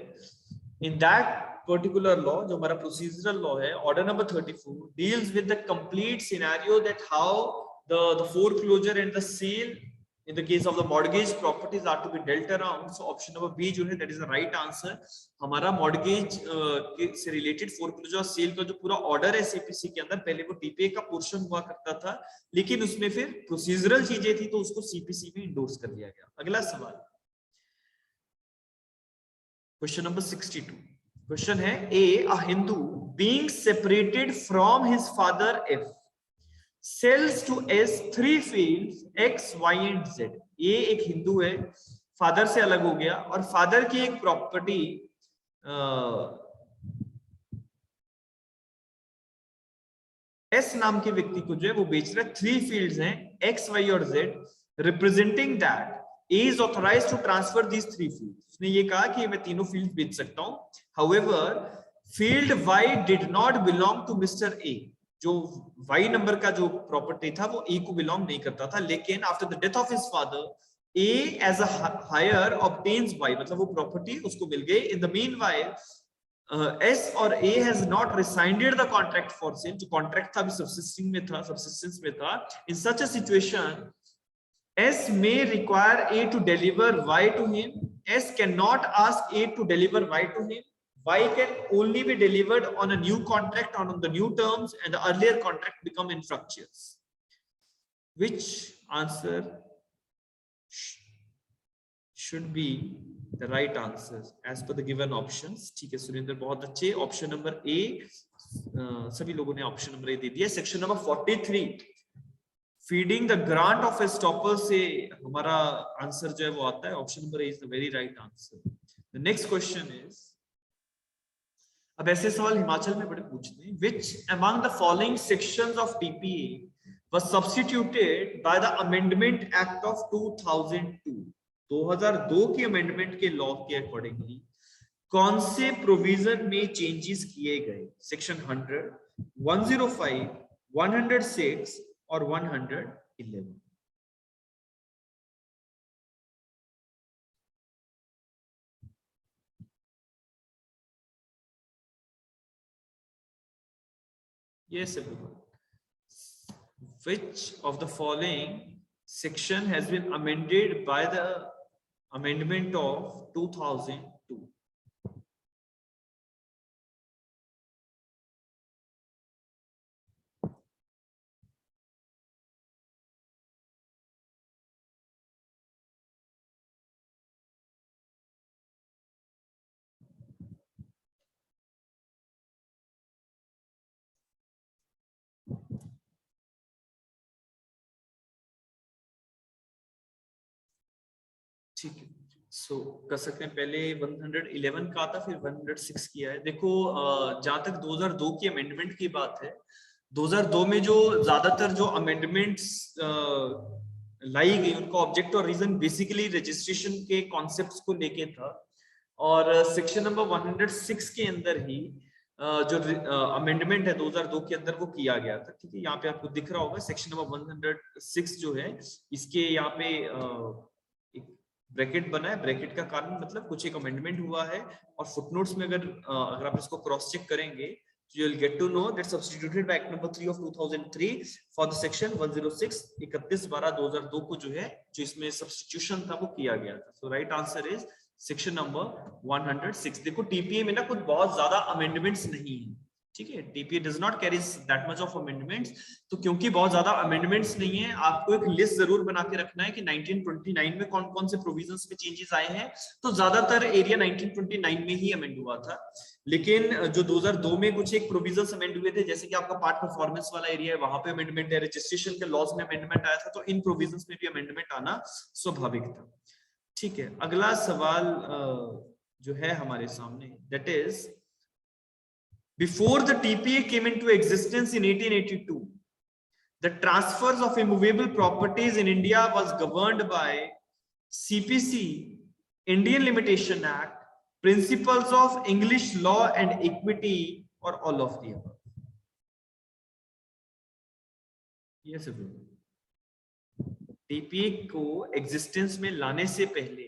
इन दैट पर्टिकुलर लॉ, जो हमारा प्रोसीजरल लॉ है, order number 34 deals with the complete scenario that how the foreclosure and the sale in the case of the mortgage properties are to be dealt around. So option number B जो है that is the right answer. हमारा mortgage से related foreclosure और sale का जो पूरा order है CPC के अंदर, पहले वो टीपीए का पोर्शन हुआ करता था, लेकिन उसमें फिर प्रोसीजरल चीजें थी तो उसको सीपीसी में इंडोर्स कर दिया गया। अगला सवाल, क्वेश्चन नंबर 62। क्वेश्चन है, a Hindu being separated from his father f sells to s 3 fields x, y and z। ये एक हिंदू है, फादर से अलग हो गया और फादर की एक प्रॉपर्टी एस नाम के व्यक्ति को जो है वो बेच रहा है। 3 फील्ड्स हैं एक्स, वाई और Z, representing that A is authorised to transfer these 3 fields. उसने ये कहा कि मैं तीनों फील्ड बेच सकता हूं। However field Y did not belong to mister A. जो वाई नंबर का जो प्रॉपर्टी था वो ए को बिलोंग नहीं करता था, लेकिन after the death of his father A as a heir obtains Y, मतलब वो प्रॉपर्टी उसको मिल गई। इन द मीनवाइल S और A has not rescinded the contract for sale। जो कॉन्ट्रैक्ट था अभी subsistence में था। In such a situation, S may require A to deliver Y to him. S cannot ask A to deliver Y to him. Y can only be delivered on a new contract or on the new terms, and the earlier contract become infructuous. Which answer should be the right answers as per the given options? ठीक है सुरेंद्र, बहुत अच्छे। Option number ए, सभी लोगों ने option number A दे दिया। Section number 43 feeding the grant of estoppel से हमारा आंसर जो है वो आता है। Option number A is the very right answer. The next question is, अब ऐसे सवाल हिमाचल में बड़े पूछते हैं। Which among the following sections of TPA was substituted by the Amendment Act of 2002? 2002 की अमेंडमेंट के लॉ के अकॉर्डिंगली कौन से प्रोविजन में चेंजेस किए गए? सेक्शन 100, 105, 106 और 111। Yes, everyone. Which of the following section has been amended by the amendment of 2002? ठीक है, सो कर सकते हैं। पहले 111 का था, फिर 106 किया है। देखो जहां तक 2002 की अमेंडमेंट की बात है, 2002 में जो ज्यादातर जो अमेंडमेंट्स लाई गई उनका ऑब्जेक्ट और रीजन बेसिकली रजिस्ट्रेशन के कॉन्सेप्ट्स को लेके था। और सेक्शन नंबर 106 के अंदर ही जो अमेंडमेंट है 2002 के अंदर वो किया गया था। ठीक है, यहाँ पे आपको दिख रहा होगा सेक्शन नंबर 106 जो है, इसके यहाँ पे एक ब्रैकेट बना है। ब्रैकेट का कारण मतलब कुछ एक अमेंडमेंट हुआ है, और फुटनोट्स में अगर आप इसको क्रॉस चेक करेंगे so you'll get to know that substituted by Act number 3 of 2003 for the section 106 31/12/2002 को जो है, जो इसमें सब्स्टिट्यूशन था वो किया गया था। so right answer is section number 106। देखो टीपीए में ना कुछ बहुत ज्यादा अमेंडमेंट्स नहीं है, ठीक है, TPA does not carry that much of amendments. तो क्योंकि बहुत ज्यादा अमेंडमेंट्स नहीं है, आपको एक लिस्ट जरूर बना के रखना है कि 1929 में कौन कौन से प्रोविजंस में चेंजेस आए हैं। तो ज्यादातर एरिया 1929 में ही अमेंड हुआ था, लेकिन जो 2002 में कुछ एक प्रोविजंस अमेंड हुए थे, जैसे कि आपका पार्ट परफॉर्मेंस वाला एरिया है, वहां पे अमेंडमेंट है, रजिस्ट्रेशन के लॉज में अमेंडमेंट आया था, तो इन प्रोविजंस में भी अमेंडमेंट आना स्वाभाविक था। ठीक है, अगला सवाल जो है हमारे सामने, that is before the TPA came into existence in 1882 the transfers of immovable properties in India was governed by CPC, Indian limitation act, principles of English law and equity, और all of the above. Yes, TPA को existence में लाने से पहले,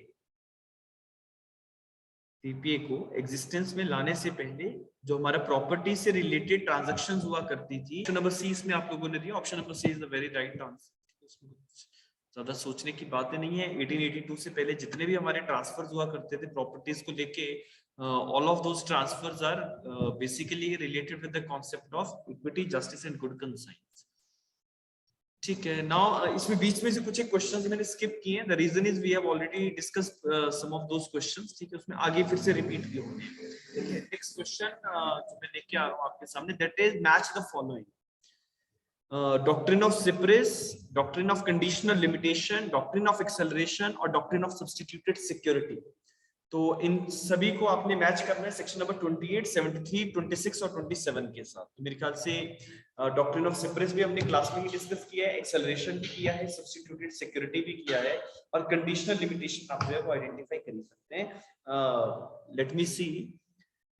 TPA को existence में लाने से पहले जो हमारा प्रॉपर्टी से रिलेटेड ट्रांजैक्शंस हुआ करती थी, ऑप्शन नंबर सी इसमें आप लोगों ने दिया, option number C is the very right answer. ज्यादा सोचने की बातें नहीं है। 1882 से पहले जितने भी हमारे ट्रांसफर्स हुआ करते थे प्रॉपर्टीज को लेके, all of those transfers are basically related with the concept of equity, justice and good conscience. ठीक है, नाउ इसमें बीच में से कुछ एक क्वेश्चंस मैंने स्किप किए हैं। The reason is we have already discussed some of those questions. ठीक है, उसमें आगे फिर से रिपीट किए होंगे। ठीक है, नेक्स्ट क्वेश्चन जो मैं लेके आ रहा हूं आपके सामने, that is match the following: doctrine of cypres, doctrine of conditional limitation, doctrine of acceleration और डॉक्ट्रिन ऑफ सब्स्टिट्यूटेड सिक्योरिटी। तो इन सभी को आपने मैच करना है सेक्शन नंबर 28, 73, 26 और 27 के साथ। तो मेरे ख्याल से डॉक्ट्रिन ऑफ सिप्रेस भी हमने क्लास में ही डिस्कस किया है, एक्सेलरेशन भी किया है, सब्स्टिट्यूटेड सिक्योरिटी भी किया है, और कंडीशनल लिमिटेशन आप जो है वो आइडेंटिफाई कर ही सकते हैं। Let me see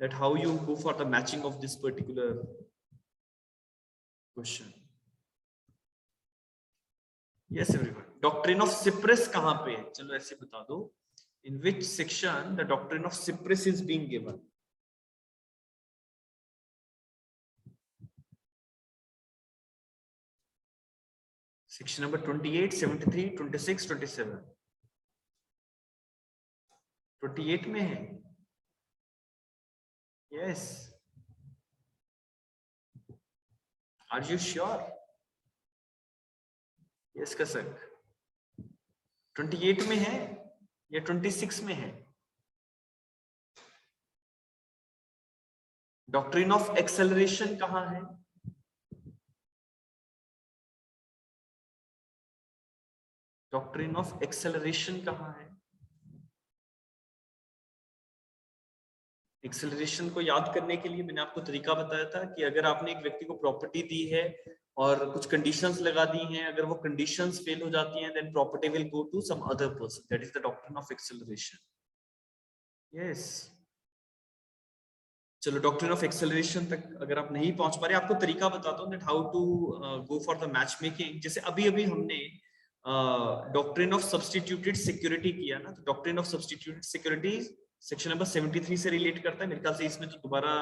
that how you go for the matching of this particular question. Yes everyone, doctrine of cypres कहां पे है, चलो ऐसे बता दो। In which section the doctrine of Cyprus is being given? Section number 28, 73, 26, 27. 28 में है? Yes. Are you sure? Yes, कसक 28 में है या 26 में है? डॉक्ट्रिन ऑफ एक्सेलरेशन कहां है? डॉक्ट्रिन ऑफ एक्सेलरेशन कहां है? एक्सेलरेशन को याद करने के लिए मैंने आपको तरीका बताया था कि अगर आपने एक व्यक्ति को प्रॉपर्टी दी है और कुछ कंडीशंस लगा दी हैं, अगर वो कंडीशंस फेल हो जाती हैं, then property will go to some other person. That is the doctrine of acceleration. Yes, चलो डॉक्ट्रिन ऑफ एक्सेलरेशन तक अगर आप नहीं पहुंच पा रहे, आपको तरीका बताता हूं that how to go for the match making. जैसे अभी अभी हमने डॉक्ट्रिन ऑफ सब्स्टिट्यूटेड सिक्योरिटी किया ना, तो doctrine of substituted security section number 73 से रिलेट करता है। मेरे ख्याल से इसमें तो दोबारा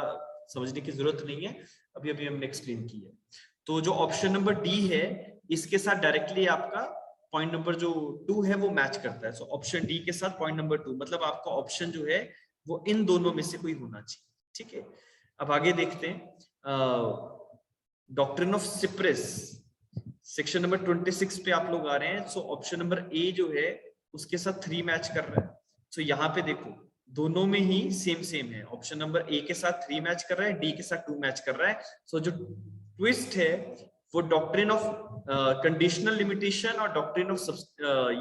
समझने की जरूरत नहीं है, अभी अभी हमने एक्सप्लेन की है। तो जो ऑप्शन नंबर डी है, इसके साथ डायरेक्टली आपका पॉइंट नंबर जो 2 है वो मैच करता है। सो ऑप्शन डी के साथ पॉइंट नंबर 2, मतलब आपका ऑप्शन जो है वो इन दोनों में से कोई होना चाहिए। ठीक है, अब आगे देखते हैं। Doctrine of cypres section number 26 पे आप लोग आ रहे हैं। सो ऑप्शन नंबर ए जो है उसके साथ 3 मैच कर रहा है। सो यहाँ पे देखो दोनों में ही सेम सेम है। ऑप्शन नंबर ए के साथ 3 मैच कर रहा है, डी के साथ 2 मैच कर रहा है। सो जो ट्विस्ट है वो डॉक्ट्रिन ऑफ कंडीशनल लिमिटेशन और डॉक्ट्रिन ऑफ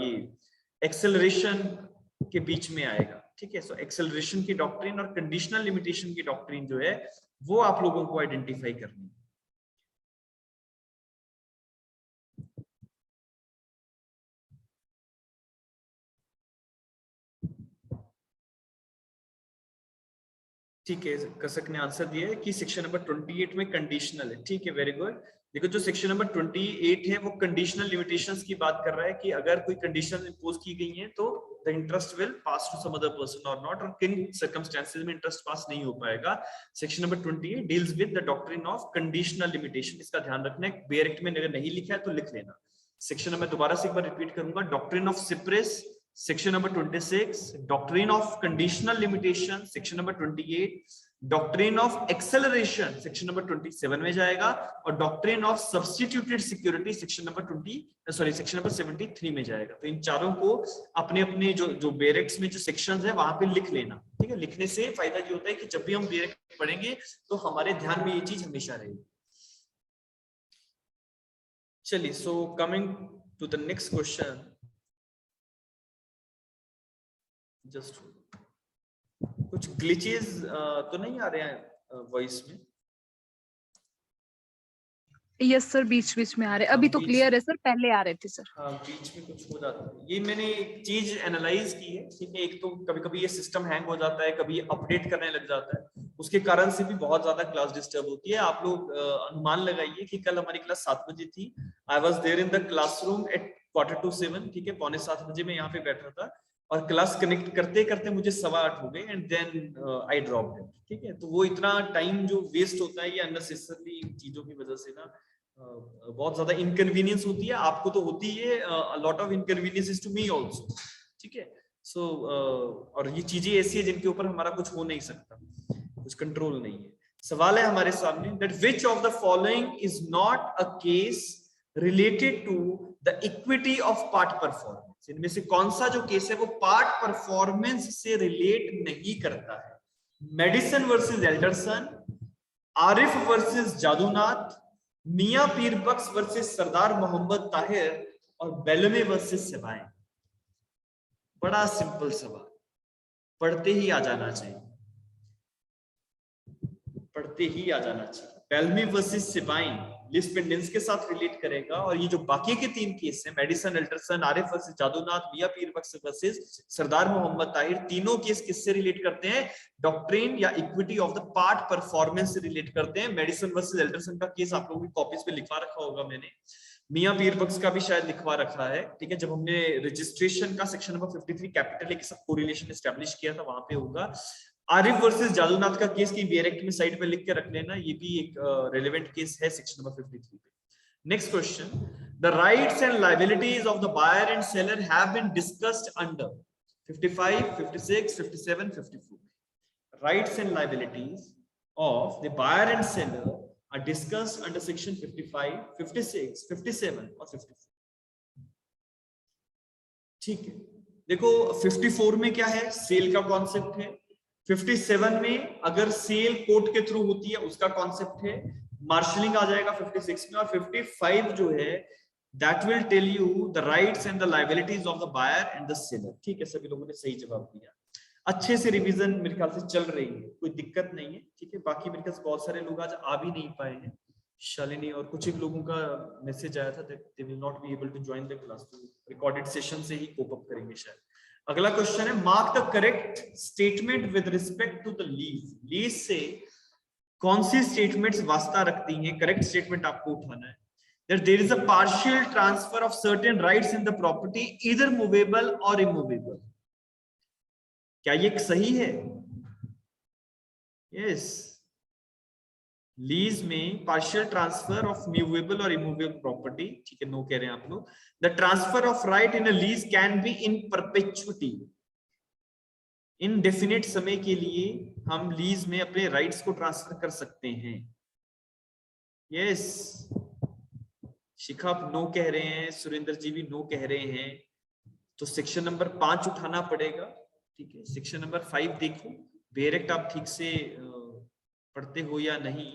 ये एक्सेलरेशन के बीच में आएगा। ठीक है, सो एक्सेलरेशन की डॉक्ट्रिन और कंडीशनल लिमिटेशन की डॉक्ट्रिन जो है वो आप लोगों को आइडेंटिफाई करनी है। ठीक है, कसक ने आंसर दिया है कि सेक्शन नंबर 28 में कंडीशनल है। ठीक है, वेरी गुड। देखो जो सेक्शन नंबर 28 है वो कंडीशनल लिमिटेशंस की बात कर रहा है कि अगर कोई कंडीशन इंपोज की गई है तो the interest will pass to some other person और नॉट, और किन सर्कमस्टेंसेस में इंटरेस्ट पास नहीं हो पाएगा। Section number 28 deals with the doctrine of conditional limitation. इसका ध्यान रखना है, बेयर एक्ट में अगर नहीं लिखा है तो लिख लेना। सेक्शन नंबर दोबारा से एक बार रिपीट करूंगा, doctrine of cypres section number 26, doctrine of conditional limitation section number 28, doctrine of acceleration section number 27 में जाएगा, और doctrine of substituted security section number section number 73 में जाएगा। तो इन चारों को अपने अपने जो बेरेक्स में जो सेक्शंस है वहां पे लिख लेना। ठीक है, लिखने से फायदा ये होता है कि जब भी हम बेरेक्ट पढ़ेंगे तो हमारे ध्यान में ये चीज हमेशा रहेगी। चलिए, so coming to the next question, just कुछ ग्लिचेस तो नहीं आ रहे हैं वॉइस में? यस सर, बीच में आ रहे, अभी तो क्लियर है सर, पहले आ रहे थे सर। हाँ, बीच में कुछ हो जाता है। ये मैंने एक चीज एनालाइज की है। ठीक है, एक तो कभी कभी ये सिस्टम हैंग हो जाता है, कभी अपडेट करने लग जाता है, उसके कारण से भी बहुत ज्यादा क्लास डिस्टर्ब होती है। आप लोग अनुमान लगाइए कि कल हमारी क्लास 7 बजे थी। I was there in the classroom at 6:45। ठीक है, 6:45 बजे मैं यहाँ पे बैठा था और क्लास कनेक्ट करते करते मुझे 7:15 हो गए and then I dropped it. ठीक है, तो वो इतना टाइम जो वेस्ट होता है ये अननेसेसरली चीजों की वजह से ना बहुत ज्यादा इनकन्वीनियंस होती है। आपको तो होती है, lot of inconvenience to me also. ठीक है, सो और ये चीजें ऐसी है जिनके ऊपर हमारा कुछ हो नहीं सकता, कुछ कंट्रोल नहीं है। सवाल है हमारे सामने, that which of the following is not a case related to the equity of part performance. इनमें से कौन सा जो केस है वो पार्ट परफॉर्मेंस से रिलेट नहीं करता है? Maddison versus Alderson, Arif versus Jadunath, Mian Pir Bakhsh versus Sardar Mohammad Tahir, और बेलमे वर्सेस सिवाय। बड़ा सिंपल सवाल, पढ़ते ही आ जाना चाहिए, पढ़ते ही आ जाना चाहिए। बेलमे वर्सेस सिवाई लिस्ट पेंडेंस के साथ रिलेट करेगा, और ये जो बाकी के 3 केस हैं, medicine Alderson, Arif versus Jadunath, Mian Pir Bakhsh versus Sardar Mohammad Tahir, तीनों केस किससे रिलेट करते हैं? डॉक्ट्रिन या equity of the part performance से रिलेट करते हैं। मेडिसन वर्सेस एल्डरसन का केस आप लोगों की कॉपीज पे लिखवा रखा होगा मैंने, मियां पीर बख्श का भी शायद लिखवा रखा है। ठीक है, जब हमने रजिस्ट्रेशन का सेक्शन नंबर 53 कैपिटल ए के साथ कोरिलेशन एस्टैब्लिश किया था वहां पे होगा। आरिफ वर्सेस जादूनाथ का केस की डायरेक्ट में साइड पे लिख के रख लेना, ये भी एक रेलेवेंट केस है सेक्शन नंबर 53 पे। Next question, the rights and liabilities of the buyer and seller have been discussed under 55, 56, 57, 54. Rights and liabilities of the buyer and seller are discussed under section 55, 56, 57 और 54. ठीक है, देखो 54 में क्या है? Cell का कॉन्सेप्ट है। 57 में अगर सेल कोर्ट के थ्रू होती है उसका कॉन्सेप्ट है, मार्शलिंग आ जाएगा 56 में, और 55 जो है that will tell you the rights and the liabilities of the buyer and the seller. ठीक है, सभी लोगों ने सही जवाब दिया, अच्छे से रिवीजन मेरे ख्याल से चल रही है, कोई दिक्कत नहीं है। ठीक है, बाकी मेरे ख्याल से बहुत सारे लोग आज आ भी नहीं पाए हैं, शालिनी और कुछ एक लोगों का मैसेज आया था that they will not be able to join the class, तो रिकॉर्डेड सेशन से ही कोप अप करेंगे शायद। अगला क्वेश्चन है, mark the correct statement with respect to the lease. Lease से कौन सी स्टेटमेंट्स वास्ता रखती हैं? करेक्ट स्टेटमेंट आपको उठाना है। That there is a partial transfer of certain rights in the property, either movable or immovable. क्या ये सही है? यस, लीज में पार्शियल ट्रांसफर ऑफ मूवेबल और इमूवेबल प्रॉपर्टी। ठीक है, नो कह रहे हैं आप लोग। The transfer of right in a lease can be in perpetuity. Indefinite समय के लिए हम लीज में अपने राइट्स को ट्रांसफर कर सकते हैं। यस, शिखा नो कह रहे हैं, सुरेंद्र जी भी नो कह रहे हैं, तो सेक्शन नंबर 5 उठाना पड़ेगा। ठीक है, सेक्शन नंबर 5 देखो, डायरेक्ट आप ठीक से पढ़ते हो या नहीं।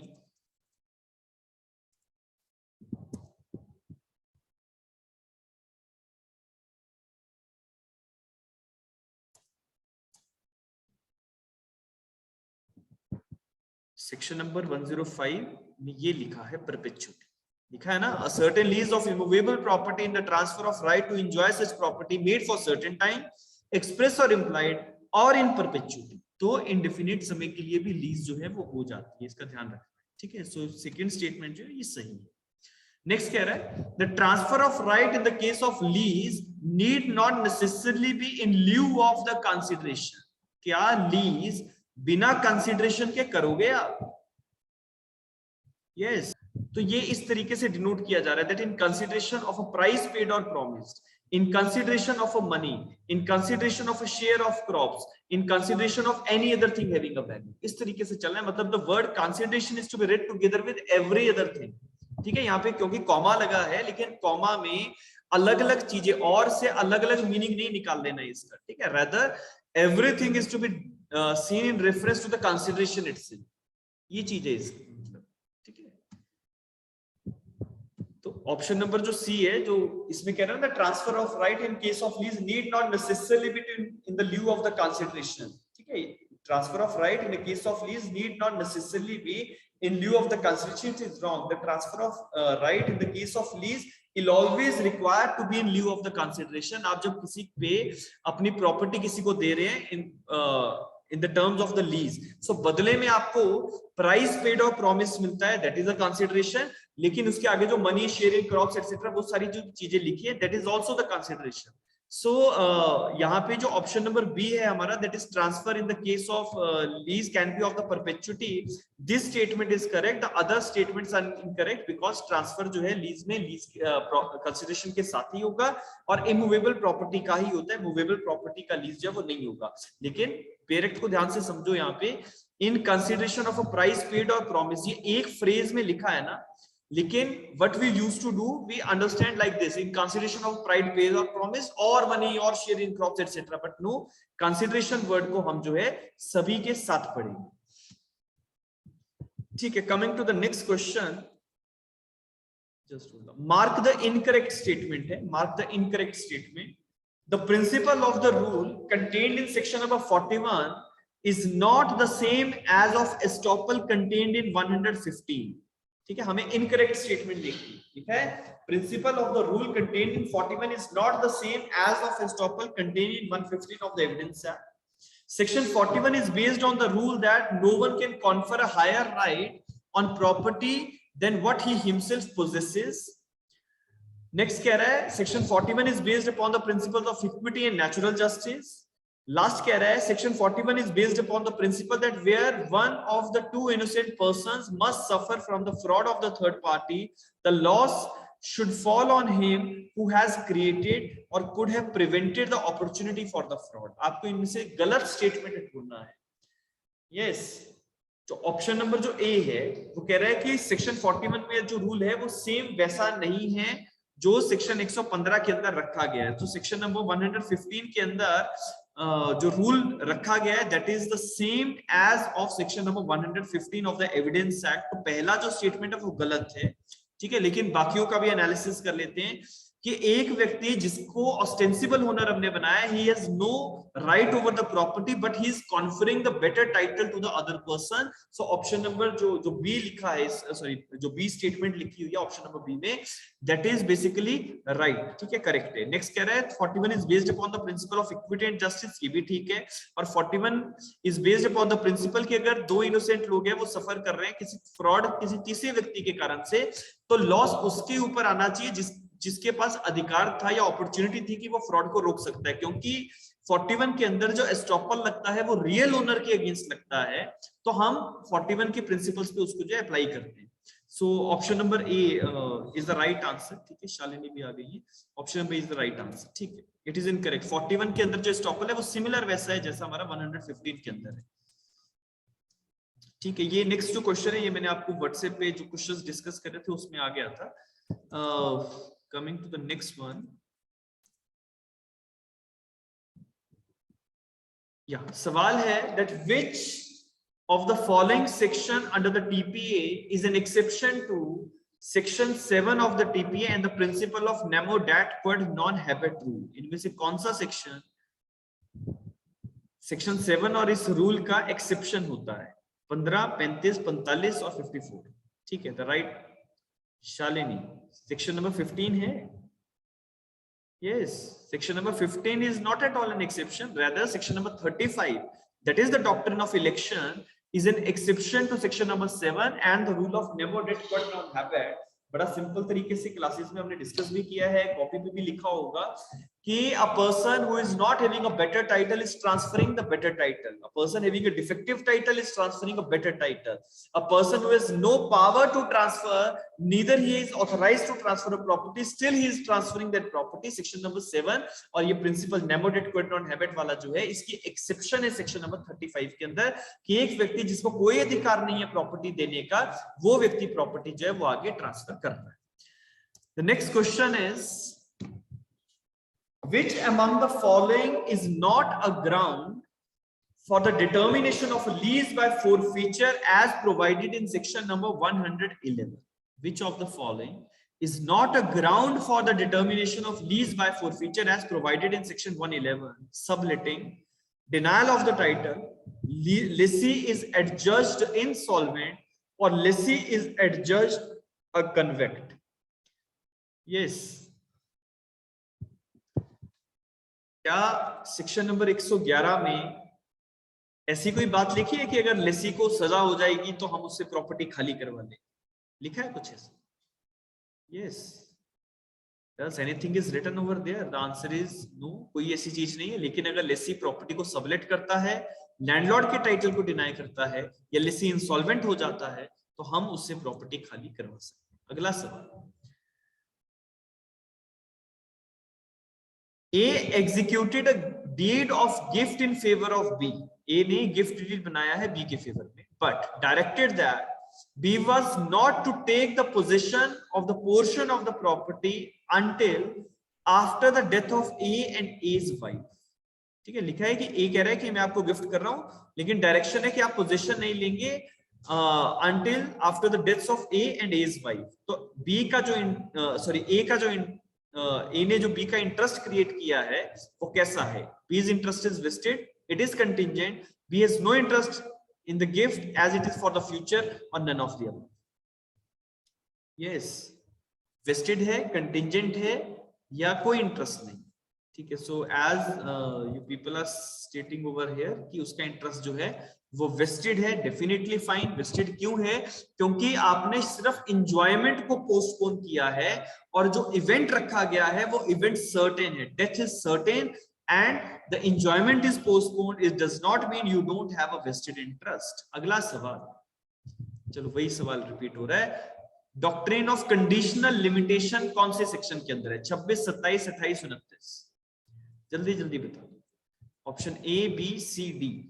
सेक्शन नंबर 105 में ये लिखा है परपेचुइटी, लिखा है ना, a certain lease of immovable property in the transfer of right to enjoy such property made for certain time, express or implied, और इन परपेचुअली, तो इंडेफिनिट समय के लिए भी लीज जो है वो हो जाती है, इसका ध्यान रखना। ठीक है, सो सेकंड स्टेटमेंट जो है ये सही है। नेक्स्ट कह रहा है the transfer of right in the case of lease need not necessarily be in lieu of the consideration. क्या लीज बिना कंसिडरेशन के करोगे आप? यस, तो ये इस तरीके से डिनोट किया जा रहा है that in consideration of a price paid और promised, in consideration of a money, in consideration of a share of crops, in consideration of any other thing having a value, इस तरीके से चलना है। मतलब the word consideration is to be read together with every other thing। ठीक है, यहाँ पे क्योंकि कॉमा लगा है, लेकिन कॉमा में अलग अलग चीजें और से अलग अलग मीनिंग नहीं निकाल लेना है इसका। ठीक है, rather everything is to be seen in reference to the consideration itself, ये चीज है इसकी। तो ऑप्शन नंबर जो सी है, जो इसमें कह रहा है ना, transfer of right in case of lease need not necessarily be in the lieu of the consideration. ठीक है, transfer of right in case of lease need not necessarily be in lieu of the consideration is wrong. The transfer of right in the case of lease will always require to be in lieu of the consideration। आप जब किसी पे अपनी property किसी को दे रहे हैं in the terms of the lease, so बदले में आपको प्राइस पेड और प्रॉमिस मिलता है, that is a consideration। लेकिन उसके आगे जो मनी, शेयरिंग, क्रॉप्स एक्सेट्रा, वो सारी जो चीजें लिखी है, that is also the consideration। So यहाँ पे जो ऑप्शन नंबर बी है हमारा, that is transfer in the case of lease can be of the perpetuity, this statement is correct, the other statements are incorrect because transfer जो है lease में lease consideration के साथ ही होगा और इमूवेबल प्रॉपर्टी का ही होता है, मूवेबल प्रॉपर्टी का लीज जो है वो नहीं होगा। लेकिन पेरेक्ट को ध्यान से समझो, यहाँ पे in consideration of a price paid और प्रॉमिस, ये एक फ्रेज में लिखा है ना, लेकिन what we used to do, we understand like this, in consideration of price paid or promise or money or share in crops etc, but no, consideration word को हम जो है सभी के साथ पढ़ेंगे। ठीक है, coming to the next question, just hold on, mark the incorrect statement है, mark the incorrect statement। The principle of the rule contained in section number 41 is not the same as of estoppel contained in 115। ठीक है, हमें incorrect statement लिखनी, ठीक है। Principle of the rule contained in 41 is not the same as of estoppel contained in 115 of the evidence act. Section 41 is based on the rule that no one can confer a higher right on property than what he himself possesses. Next कह रहा है section 41 is based upon the principles of equity and natural justice. Last कह रहा है section 41 is based upon the principle that where one of the two innocent persons must suffer from the fraud of the third party, the loss should fall on him who has created or could have prevented the opportunity for the fraud। आपको इनमें से गलत statement ढूंढना है। Yes, तो option number जो ए है वो कह रहा है कि सेक्शन 41 में जो रूल है वो सेम वैसा नहीं है जो सेक्शन 115 के अंदर रखा गया है। तो सेक्शन नंबर 115 के अंदर जो रूल रखा गया है that is the same as of section number 115 of the evidence act. तो पहला जो स्टेटमेंट है वो गलत है, ठीक है, लेकिन बाकियों का भी एनालिसिस कर लेते हैं कि एक व्यक्ति जिसको ऑस्टेंसिबल ओनर हमने बनाया, he has no right over the property but he is conferring the better title to the other person. So option number जो बी लिखा है, सॉरी जो बी स्टेटमेंट लिखी हुई है ऑप्शन नंबर बी में, दैट इज बेसिकली राइट। ठीक है, करेक्ट है। नेक्स्ट कह रहा है 41 is based upon the principle of equity and justice, ये भी ठीक है। और 41 is based upon the principal कि अगर दो इनोसेंट लोग हैं वो सफर कर रहे हैं किसी फ्रॉड किसी तीसरे व्यक्ति के कारण से, तो लॉस उसके ऊपर आना चाहिए जिसके पास अधिकार था या अपॉर्चुनिटी थी कि वो फ्रॉड को रोक सकता है। क्योंकि 41 के अंदर जो एस्टॉपल लगता है वो रियल ओनर के अगेंस्ट लगता है, तो हम 41 के प्रिंसिपल्स पे उसको जो अप्लाई करते हैं। सो option number A is the right answer. ठीक है, शालिनी भी आ गई है, option number is the right answer. ठीक है, इट इज इनकरेक्ट। 41 के अंदर जो एस्टॉपल है वो सिमिलर वैसा है जैसा हमारा 115 के अंदर है। ठीक है, ये नेक्स्ट जो क्वेश्चन है ये मैंने आपको व्हाट्सएप पे जो क्वेश्चंस डिस्कस कर रहे थे उसमें आ गया था। Coming to the next one, yeah, सवाल है that which of the following section under the TPA is an exception to section 7 of the TPA and the principle of nemo dat quod non habet rule। इनमें से कौन सा section 7 और इस rule का exception होता है? 15, 35, 45 और 54। ठीक है, the right Shalini section number 15 है। Yes, section number 15 is not at all an exception. Rather, section number 35, that is the doctrine of election, is an exception to section number 7 and the rule of never debt quod non habet. बड़ा simple तरीके से classes में हमने discuss भी किया है, copy पे भी लिखा होगा कि a person who is not having a better title is transferring the better title. A person having a defective title is transferring a better title. A person who has no power to transfer, neither he is authorized to transfer a property, still he is transferring that property. Section number 7 और ये principle nemo det quod non habet वाला जो है, इसकी exception है section number 35 के अंदर कि एक व्यक्ति जिसको कोई अधिकार नहीं है प्रॉपर्टी देने का, वो व्यक्ति प्रॉपर्टी जो है वो आगे ट्रांसफर करता है. The next question is, which among the following is not a ground for the determination of a lease by forfeiture as provided in section number 111? Which of the following is not a ground for the determination of lease by forfeiture as provided in section 111? Subletting, denial of the title, lessee is adjudged insolvent, or lessee is adjudged a convict. Yes. क्या section number 111 में ऐसी कोई बात लिखी है कि अगर लेसी को सजा हो जाएगी तो हम उससे प्रॉपर्टी खाली करवा लें? लिखा है कुछ ऐसा? Yes. Does anything is written over there? The answer is no. कोई ऐसी चीज नहीं है. लेकिन अगर लेसी प्रॉपर्टी को सबलेट करता है, लैंडलॉर्ड के टाइटल को डिनाई करता है, या लेसी इंसॉल्वेंट हो जाता है, तो हम उससे प्रॉपर्टी खाली करवा सकते हैं. अगला सवाल. A executed a deed of gift in favor of B. A ने gift deed बनाया है B के फेवर में, but directed that B was not to take the possession of the portion of the property until after the death of A and A's wife. ठीक है, लिखा है कि A कह रहा है कि मैं आपको गिफ्ट कर रहा हूं, लेकिन डायरेक्शन है कि आप पोजेशन नहीं लेंगे until after the deaths of A and A's wife. तो B का जो A का जो A ने जो B का इंटरेस्ट क्रिएट किया है वो कैसा है? B's interest is vested, it is contingent, B has no interest in the gift as it is for the future, or none of the above. Yes, vested है, contingent है, या कोई इंटरेस्ट नहीं. ठीक है, so as you people are stating over here कि उसका interest जो है वो वेस्टेड है. Definitely fine. वेस्टेड क्यों है? क्योंकि आपने सिर्फ एंजॉयमेंट को पोस्टपोन किया है और जो इवेंट रखा गया है वो इवेंट सर्टेन है. Death is certain and the enjoyment is postponed. It does not mean you don't have a vested interest. अगला सवाल. चलो वही सवाल रिपीट हो रहा है. डॉक्ट्रिन ऑफ कंडीशनल लिमिटेशन कौन से सेक्शन के अंदर है? 26, 27, 28, 29. जल्दी जल्दी बताओ. Option A, B, C, D.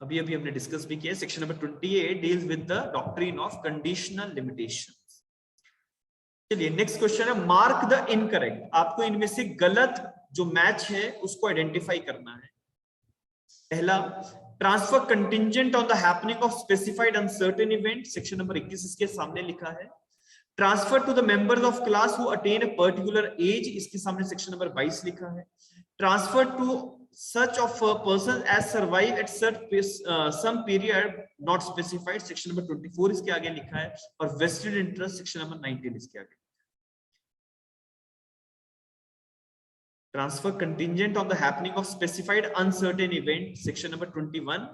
अभी हमने डिस्कस भी किया. Section number 28 deals with the doctrine of conditional limitations. चलिए नेक्स्ट क्वेश्चन है, मार्क द इनकरेक्ट. आपको इनमें से गलत जो मैच है उसको आइडेंटिफाई करना है. पहला, transfer contingent on the happening of specified uncertain event. Section number 21 इसके सामने लिखा है. Transfer to the members of class who attain a particular age. इसके सामने सेक्शन नंबर 22 लिखा है. Transfer to such of a person as survive at some period not specified. section number 24 इसके आगे लिखा है. और vested interest section number 19 इसके आगे. transfer contingent on the happening of specified uncertain event section number 21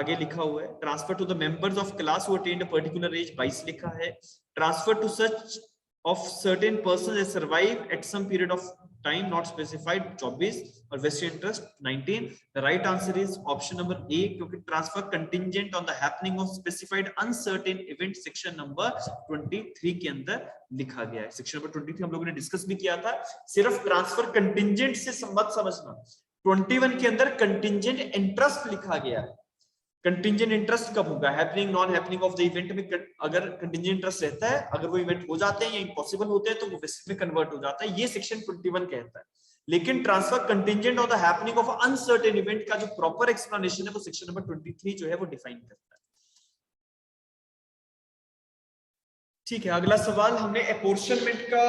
आगे लिखा हुआ है. transfer to the members of class who attained a particular age 22 लिखा है. transfer to such of certain persons as survive at some period of time not specified 24 और vested interest 19. the right answer is option number A, क्योंकि transfer contingent on the happening of specified uncertain event section number 23 के अंदर लिखा गया है. section number 23 हम लोगों ने डिस्कस भी किया था. सिर्फ ट्रांसफर कंटिंजेंट से संबंध समझना. 21 के अंदर कंटिंजेंट इंटरेस्ट लिखा गया है. कंटिंजेंट इंटरेस्ट कब होगा? Happening non happening of the event में अगर कंटिंजेंट इंटरेस्ट रहता है, अगर वो इवेंट हो जाते हैं या इम्पॉसिबल होते हैं तो वो वेस्टेड में कन्वर्ट हो जाता है. ये सेक्शन 21 कहता है. लेकिन transfer contingent of the happening of uncertain event का जो प्रॉपर एक्सप्लेनेशन है वो सेक्शन नंबर 23 जो है वो डिफाइन करता है. ठीक है, अगला सवाल. हमने अपॉर्शनमेंट का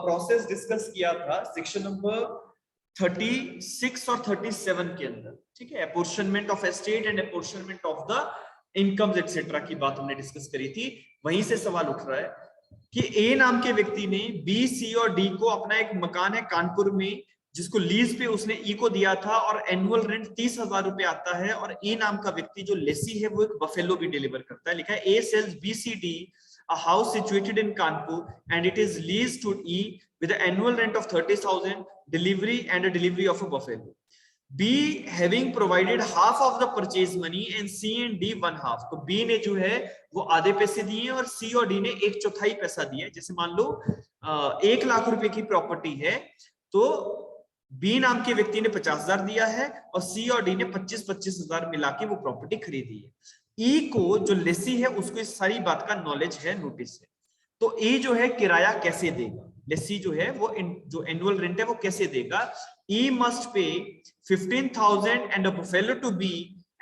प्रोसेस डिस्कस किया था सेक्शन नंबर 36 और 37 के अंदर. ठीक है, apportionment of estate and apportionment of the incomes etcetera की बात हमने डिस्कस करी थी. वहीं से सवाल उठ रहा है कि ए नाम के व्यक्ति ने बी, सी और डी को अपना एक मकान है कानपुर में जिसको लीज पे उसने ई को दिया था और एनुअल रेंट 30,000 रुपए आता है, और ए नाम का व्यक्ति जो लेसी है वो एक बफेलो भी डिलीवर करता है। लिखा है A sells B C D a house situated in Kanpur and it is leased to E with an annual rent of 30,000, delivery and a delivery of a buffalo. B having provided half of the purchase money and C and D one half. तो B ने जो है वो आधे पैसे दिए और C और D ने 1/4 पैसा दिया है। जैसे मान लो 1 लाख रुपए की प्रॉपर्टी है तो B नाम के व्यक्ति ने 50,000 दिया है और C और D ने 25,000 मिला के वो प्रॉपर्टी खरीदी है। ई को जो लेसी है उसको इस सारी बात का नॉलेज है, नोटिस है। तो ई जो है किराया कैसे देगा, लेसी जो है वो जो एनुअल रेंट है वो कैसे देगा। ई must pay 15,000 and a buffalo to B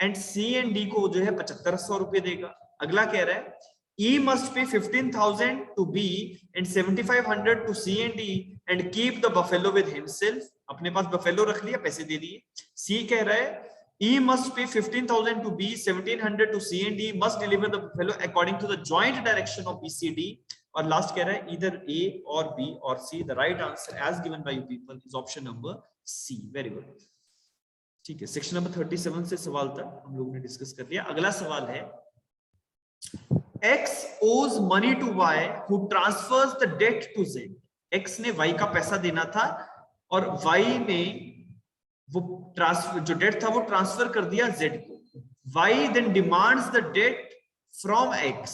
and C and D को जो है 7,500 रुपए देगा। अगला कह रहा है ई must pay 15,000 to B and 7,500 to C and D and keep the buffalo with himself. अपने पास बफेलो रख लिया, पैसे दे दिए। सी कह रहा है E must pay 15,000 to B, 1,700 to C and D, must deliver the buffalo according to the joint direction of BCD. और लास्ट कह रहा है either A or B or C. The right answer as given by you people is option number C. Very good. ठीक है, section number 37 से सवाल तक हम लोगों ने डिस्कस कर लिया। अगला सवाल है X owes money to Y who transfers the debt to Z. X ने Y का पैसा देना था और Y ने वो ट्रांसफर जो डेट था वो ट्रांसफर कर दिया Z को। Y then demands the debt from X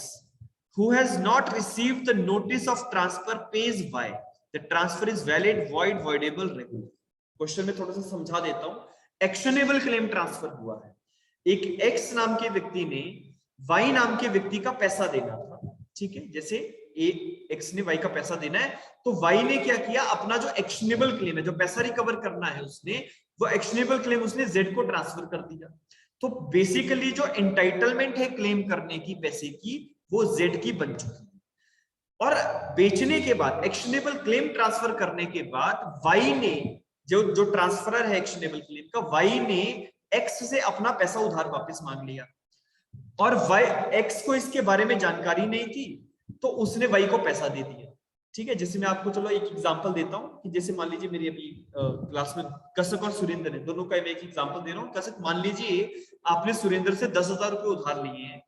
who has not received the notice of transfer pays Y. The transfer is valid, void, voidable, regular. Question में थोड़ा सा समझा देता हूं। एक्शनेबल क्लेम ट्रांसफर हुआ है। एक X नाम के व्यक्ति ने Y नाम के व्यक्ति का पैसा देना था, ठीक है। जैसे X ने Y का पैसा देना है तो Y ने क्या किया, अपना जो एक्शनेबल क्लेम है, जो पैसा रिकवर करना है उसने, वो एक्शनेबल क्लेम उसने Z को ट्रांसफर कर दिया। तो बेसिकली जो एंटाइटलमेंट है क्लेम करने की पैसे की वो Z की बन चुकी है। और बेचने के बाद एक्शनेबल क्लेम ट्रांसफर करने के बाद Y ने जो ट्रांसफरर है एक्शनेबल क्लेम का, Y ने X से अपना पैसा उधार वापस मांग लिया और X को इसके बारे में जानकारी नहीं थी तो उसने Y को पैसा दे दिया, ठीक है। जैसे मैं आपको चलो एक एग्जांपल देता हूं कि जैसे मान लीजिए मेरी अभी क्लास में कसक और सुरेंद्र है, दोनों का मैं एक एग्जांपल दे रहा हूं। कसक, मान लीजिए आपने सुरेंद्र से 10,000 रुपए उधार लिए हैं,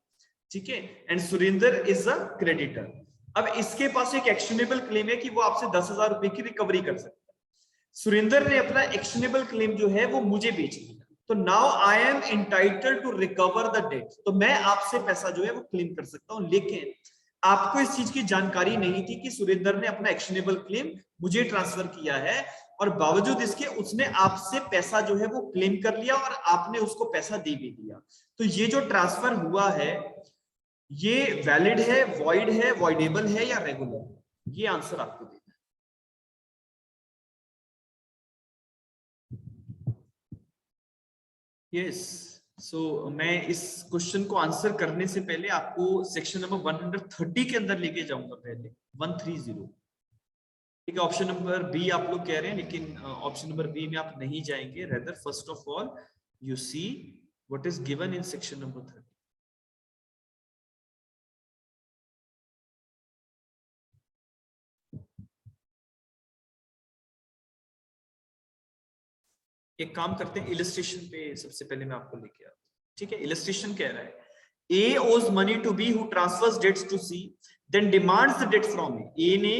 ठीक है, and Surendra is a creditor. अब इसके पास एक एक्शनेबल क्लेम है कि वो आपसे 10,000 रुपए की रिकवरी कर सकता है। सुरेंद्र ने अपना एक्शनेबल क्लेम जो है वो मुझे बेच दिया, तो now I am entitled to recover the debt. तो मैं आपसे पैसा जो है वो क्लेम कर सकता हूं, लेकिन आपको इस चीज की जानकारी नहीं थी कि सुरेंद्र ने अपना एक्शनेबल क्लेम मुझे ट्रांसफर किया है और बावजूद इसके उसने आपसे पैसा जो है वो क्लेम कर लिया और आपने उसको पैसा दे भी दिया। तो ये जो ट्रांसफर हुआ है ये वैलिड है, वॉइड है, वॉइडेबल है या रेगुलर, ये आंसर आपको देना है। यस, सो मैं इस क्वेश्चन को आंसर करने से पहले आपको सेक्शन नंबर 130 के अंदर लेके जाऊंगा। पहले 130, ठीक है। ऑप्शन नंबर बी आप लोग कह रहे हैं, लेकिन ऑप्शन नंबर बी में आप नहीं जाएंगे। Rather first of all you see what is given in section number 30। एक काम करते हैं, इलस्ट्रेशन पे सबसे पहले मैं आपको लेके आता हूं, ठीक है। इलस्ट्रेशन कह रहा है A owes money to B who transfers debts to C then demands the debt from A. A ने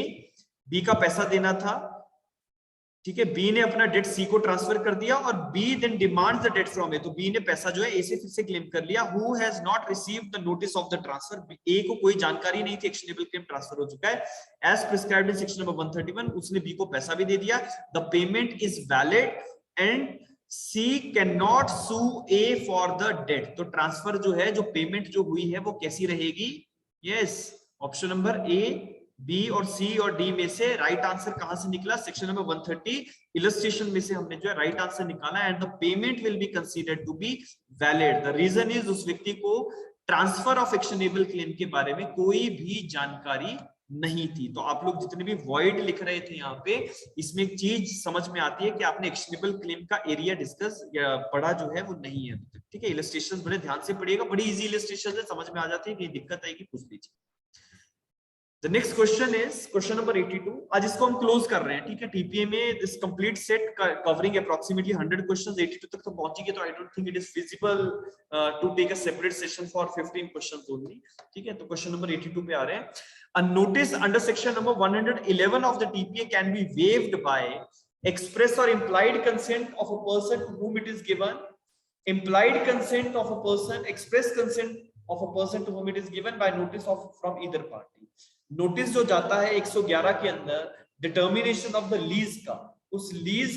B का पैसा देना था, ठीक है। B ने अपना डेट C को ट्रांसफर कर दिया और B then demands the debt from A. तो B ने पैसा जो है A से फिर से क्लेम कर लिया। Who has not received the notice of the transfer? A को कोई जानकारी नहीं थी एक्शनेबल क्लेम ट्रांसफर हो चुका है। As prescribed in section number 131, उसने B को पैसा भी दे दिया। The payment is valid and C cannot sue A for the debt. तो ट्रांसफर जो है, जो पेमेंट जो हुई है वो कैसी रहेगी? Yes, option number A, B और सी और डी में से राइट आंसर कहां से निकला? सेक्शन नंबर 130 इलस्ट्रेशन में से हमने जो है राइट आंसर निकाला। And the payment will be considered to be valid. The reason is उस व्यक्ति को ट्रांसफर ऑफ एक्शनेबल क्लेम के बारे में कोई भी जानकारी नहीं थी। तो आप लोग जितने भी वॉइड लिख रहे थे यहाँ पे, इसमें एक चीज समझ में आती है कि आपने एक्शनेबल क्लेम का एरिया डिस्कस या पढ़ा जो है वो नहीं है, ठीक है। इलस्ट्रेशंस बड़े ध्यान से पढ़िएगा, बड़ी इजी इलस्ट्रेशन है, समझ में आ जाती है, कहीं दिक्कत आएगी पूछ लीजिए। The next question is question number 82. आज इसको हम क्लोज कर रहे हैं, ठीक है। टीपीए में this complete set covering approximately 100 questions, 82 तक तो पहुंचेगी, तो I don't think it is feasible to take a separate session for 15 questions only, ठीक है। तो question number 82 पे आ रहे हैं। A notice under section number 111 of the TPA can be waived by express or implied consent of a person to whom it is given, implied consent of a person, express consent of a person to whom it is given by notice of from either party। Notice जो जाता है 111 के अंदर determination of the lease का, उस lease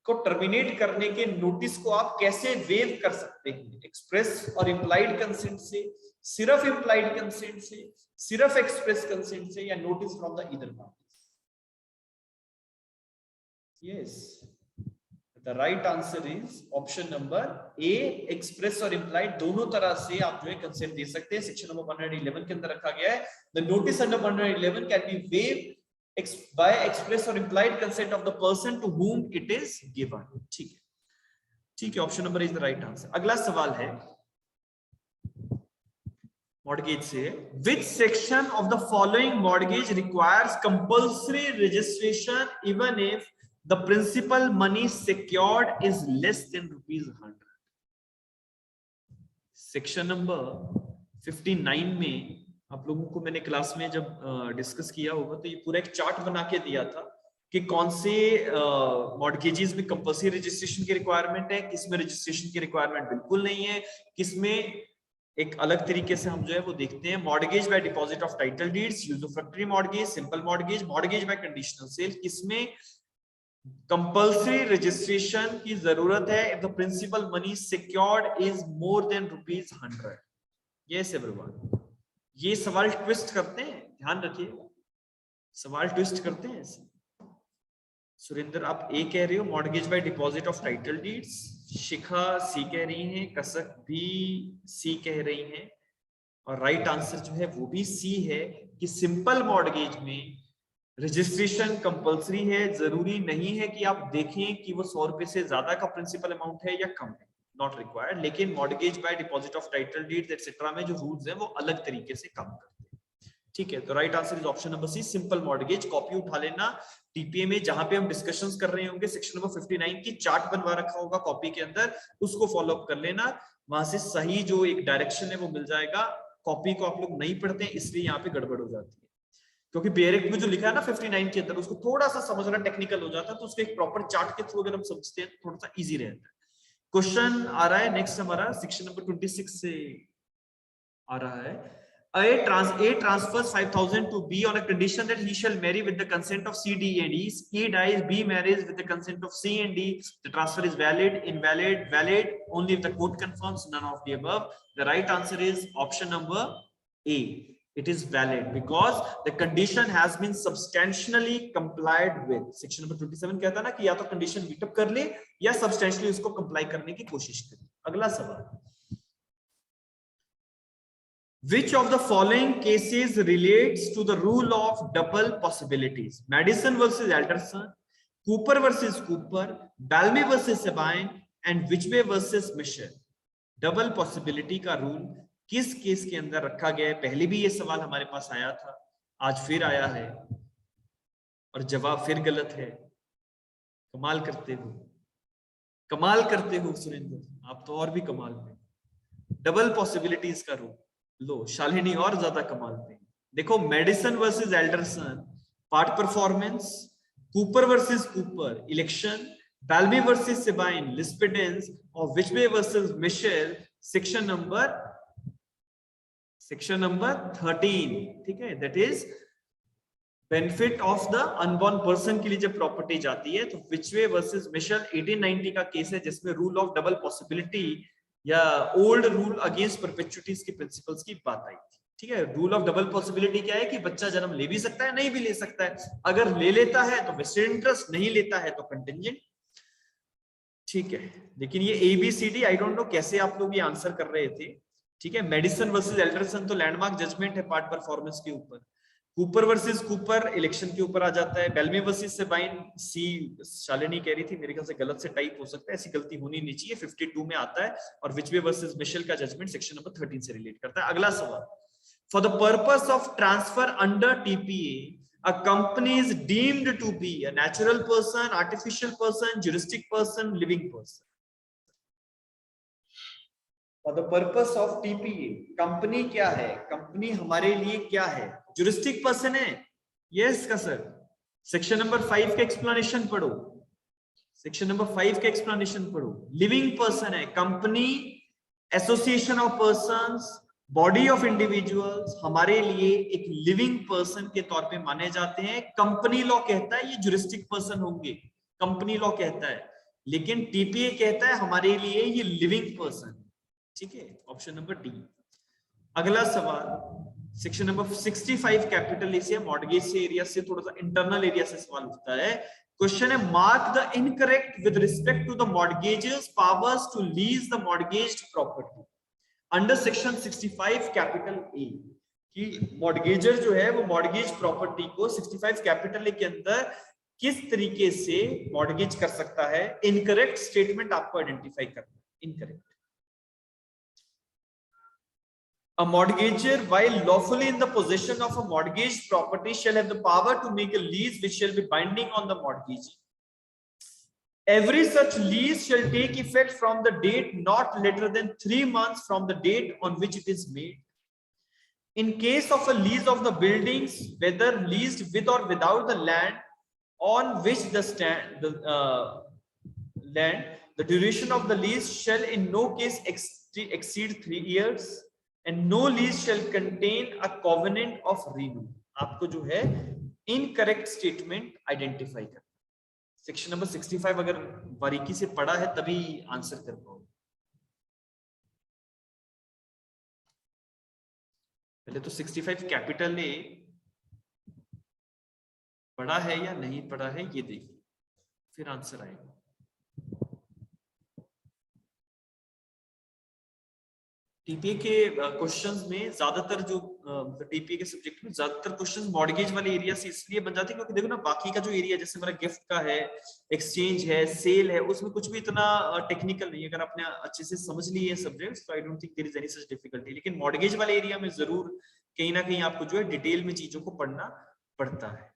को terminate करने के नोटिस को आप कैसे वेव कर सकते हैं, एक्सप्रेस और इंप्लाइड कंसेंट से, सिर्फ इंप्लाइड कंसेंट से, सिर्फ एक्सप्रेस कंसेंट से, या notice from the either party. Yes, the right answer is option number A, express और इंप्लाइड दोनों तरह से आप जो है कंसेंट दे सकते हैं। सेक्शन नंबर 111 के अंदर रखा गया है, the notice under 111 can be waived by express or implied consent of the person to whom it is given। ठीक है, ठीक है, option number is the right answer. अगला सवाल है मॉर्गेज से, which section of the following mortgage requires compulsory registration even if the principal money secured is less than ₹100। Section number 59 में आप लोगों को मैंने क्लास में जब डिस्कस किया होगा तो ये पूरा एक चार्ट बना के दिया था कि कौन से मॉर्गेजेस में कंपल्सरी रजिस्ट्रेशन की रिक्वायरमेंट है, किसमें रजिस्ट्रेशन की रिक्वायरमेंट बिल्कुल नहीं है, किसमें एक अलग तरीके से हम जो है वो देखते हैं। Mortgage by deposit of title deeds, usufructuary mortgage, simple mortgage, mortgage by conditional sale, किसमें कंपल्सरी रजिस्ट्रेशन की जरूरत है if the principal money secured is more than ₹100। Yes everyone, ये सवाल ट्विस्ट करते हैं, ध्यान रखिएगा, सवाल ट्विस्ट करते हैं ऐसे। सुरेंद्र आप ए कह रहे हो, mortgage by deposit of title deeds, Shikha C कह रही हैं, कसक भी सी कह रही हैं, और राइट आंसर जो है वो भी सी है कि सिंपल मॉर्गेज में रजिस्ट्रेशन कंपल्सरी है। जरूरी नहीं है कि आप देखें कि वो 100 रुपए से ज्यादा का प्रिंसिपल अमाउंट है या कम है, नॉट रिक्वायर्ड। लेकिन mortgage by deposit of title deeds etcetera में जो रूल्स हैं वो अलग तरीके से काम करते हैं, ठीक है। तो right answer is option number C, simple mortgage. Copy उठा लेना, टीपीए में जहां पे हम डिस्कशंस कर रहे होंगे सेक्शन नंबर 59 की चार्ट बनवा रखा होगा कॉपी के अंदर, उसको फॉलो अप कर लेना, वहां से सही जो एक डायरेक्शन है वो मिल जाएगा। कॉपी को आप लोग नहीं पढ़ते इसलिए यहाँ पे गड़बड़ हो जाती है, क्योंकि बेरिक में जो लिखा है ना 59 के अंदर उसको थोड़ा सा समझना टेक्निकल हो जाता है, तो उसको एक प्रॉपर चार्ट के थ्रू अगर हम समझते हैं तो थोड़ा सा इजी रहता है। क्वेश्चन आ रहा है नेक्स्ट हमारा सेक्शन नंबर 26 से आ रहा है, A transfers 5,000 to B on a condition that he shall marry with the consent of C, D and E. E dies, B marries with the consent of C and D. The transfer is valid, invalid, valid only if the court confirms, none of the above. The right answer is option number A. It is valid because the condition has been substantially complied with। Section number 27 कहता है ना कि या तो condition meet up कर ले या substantially उसको कंप्लाई करने की कोशिश करे। अगला सवाल, which of the following cases relates to the rule of double possibilities? Madison versus Alderson, Cooper versus Cooper, Balme versus Sabine and Whitway versus Mitchell। Double possibility का रूल किस केस के अंदर रखा गया है? पहले भी ये सवाल हमारे पास आया था, आज फिर आया है और जवाब फिर गलत है। कमाल करते हो, कमाल करते हो सुरेंद्र, आप तो और भी कमाल पे। डबल पॉसिबिलिटीज का रूल लो, शालिनी और ज्यादा कमाल पे। देखो, Maddison versus Alderson part performance, Cooper versus Cooper election, Bellamy versus Sabine lis pendens और विचवे वर्सेस मिशेल सेक्शन नंबर 13, ठीक है। That is benefit of the unborn person के लिए जब प्रॉपर्टी जाती है तो विचवे वर्सेस मिशेल 1890 का केस है जिसमें रूल ऑफ डबल पॉसिबिलिटी या ओल्ड रूल अगेंस्ट परपेचुइटीज के प्रिंसिपल्स की बात आई थी, ठीक है। रूल ऑफ डबल पॉसिबिलिटी क्या है कि बच्चा जन्म ले भी सकता है, नहीं भी ले सकता है। अगर ले लेता है तो वेस्टेड इंटरेस्ट, नहीं लेता है तो कंटिंजेंट, ठीक है। लेकिन ये ABCD आई डोंट नो कैसे आप लोग ये आंसर कर रहे थे, ठीक है। मेडिसन वर्सेस एल्डरसन तो लैंडमार्क जजमेंट है पार्ट परफॉर्मेंस के ऊपर, कूपर वर्सेस कूपर इलेक्शन के ऊपर आ जाता है, बेल्मी वर्सेस सेबाइन सी शालिनी कह रही थी, मेरे ख्याल से गलत से टाइप हो सकता है, ऐसी गलती होनी नहीं चाहिए, 52 में आता है। और विचवे वर्सेस मिशेल का जजमेंट सेक्शन नंबर 13 से रिलेट करता है। अगला सवाल, For the purpose of transfer under TPA, a company is deemed to be a natural person, artificial person, juristic person, living person. For the purpose of TPA, company क्या है? Company हमारे लिए क्या है? जुरिस्टिक पर्सन है? Yes का sir. Section number 5 का explanation पढ़ो, सेक्शन नंबर 5 का एक्सप्लेनेशन पढ़ो। लिविंग पर्सन है company, association of persons, body of individuals हमारे लिए एक लिविंग पर्सन के तौर पे माने जाते हैं। कंपनी लॉ कहता है ये जुरिस्टिक पर्सन होंगे, कंपनी लॉ कहता है, लेकिन टीपीए कहता है हमारे लिए ये लिविंग पर्सन। ठीक है, ऑप्शन नंबर डी। अगला सवाल सेक्शन नंबर 65 कैपिटल ए से, मॉर्गेज से एरिया से, थोड़ा सा इंटरनल एरिया से सवाल उठता है। क्वेश्चन है, mark the incorrect with respect to the mortgagor's powers to lease the mortgaged property under section 65 capital A. कि मॉर्गेजर जो है वो मॉर्गेज प्रॉपर्टी को 65 कैपिटल ए के अंदर किस तरीके से मॉर्गेज कर सकता है। इनकरेक्ट स्टेटमेंट आपको आइडेंटिफाई करना है। Incorrect, a mortgager while lawfully in the possession of a mortgaged property shall have the power to make a lease which shall be binding on the mortgagee. Every such lease shall take effect from the date not later than 3 months from the date on which it is made. In case of a lease of the buildings, whether leased with or without the land on which the duration of the lease shall in no case exceed 3 years. And no lease shall contain a covenant of renewal. आपको जो है incorrect statement identify करना। Section number 65 अगर बारीकी से पढ़ा है तभी आंसर कर पाओगे। पहले तो 65 कैपिटल ए पढ़ा है या नहीं पढ़ा है ये देखिए, फिर आंसर आएगा। टीपीए के क्वेश्चंस में ज्यादातर जो टीपीए के सब्जेक्ट में ज्यादातर क्वेश्चंस मॉर्गेज वाले एरिया से इसलिए बन जाते हैं क्योंकि देखो ना बाकी का जो एरिया जैसे हमारा गिफ्ट का है, एक्सचेंज है, सेल है, उसमें कुछ भी इतना टेक्निकल नहीं है। अगर आपने अच्छे से समझ लिए सब्जेक्ट्स तो I don't think there is any such difficulty. लेकिन मॉर्गेज वाले एरिया में जरूर कहीं ना कहीं आपको जो है डिटेल में चीजों को पढ़ना पड़ता है।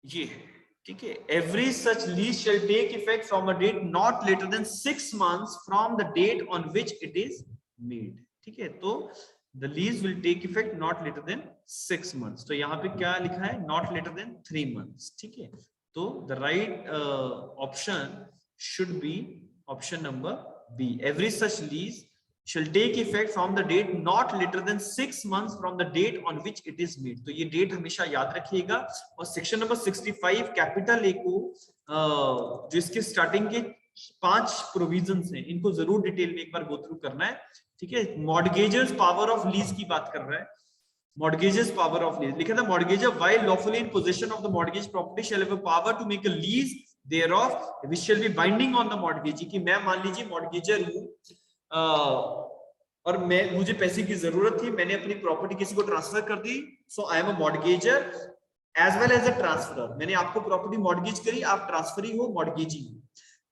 ये ठीक है, every such lease shall take effect from a date not later than 6 months from the date on which it is made. ठीक है, तो the lease will take effect not later than 6 months। तो यहाँ पे क्या लिखा है, नॉट लेटर देन 3 months। ठीक है, तो the right option should be option number B. Every such lease shall take effect from the date not later than 6 months from the date on which it is made। तो ये date हमेशा याद रखिएगा। और section number 65 capital ए को जो इसके starting के 5 प्रोविजंस हैं इनको जरूर डिटेल में एक बार गो थ्रू करना है। ठीक है, मॉर्गेजर्स पावर ऑफ लीज की बात कर रहा है। मॉर्गेजर्स पावर ऑफ लीज लिखा था, mortgagor while lawfully in possession of the mortgage property shall have a power to make a lease thereof which shall be binding on the mortgagee। कि मैं मान लीजिए मॉर्गेजर हूँ और मुझे पैसे की जरूरत थी, मैंने अपनी प्रॉपर्टी किसी को ट्रांसफर कर दी, so I am a mortgagor as well as a transferor. मैंने आपको प्रॉपर्टी मॉर्गेज करी, आप ट्रांसफरी हो, मॉर्गेजी हो,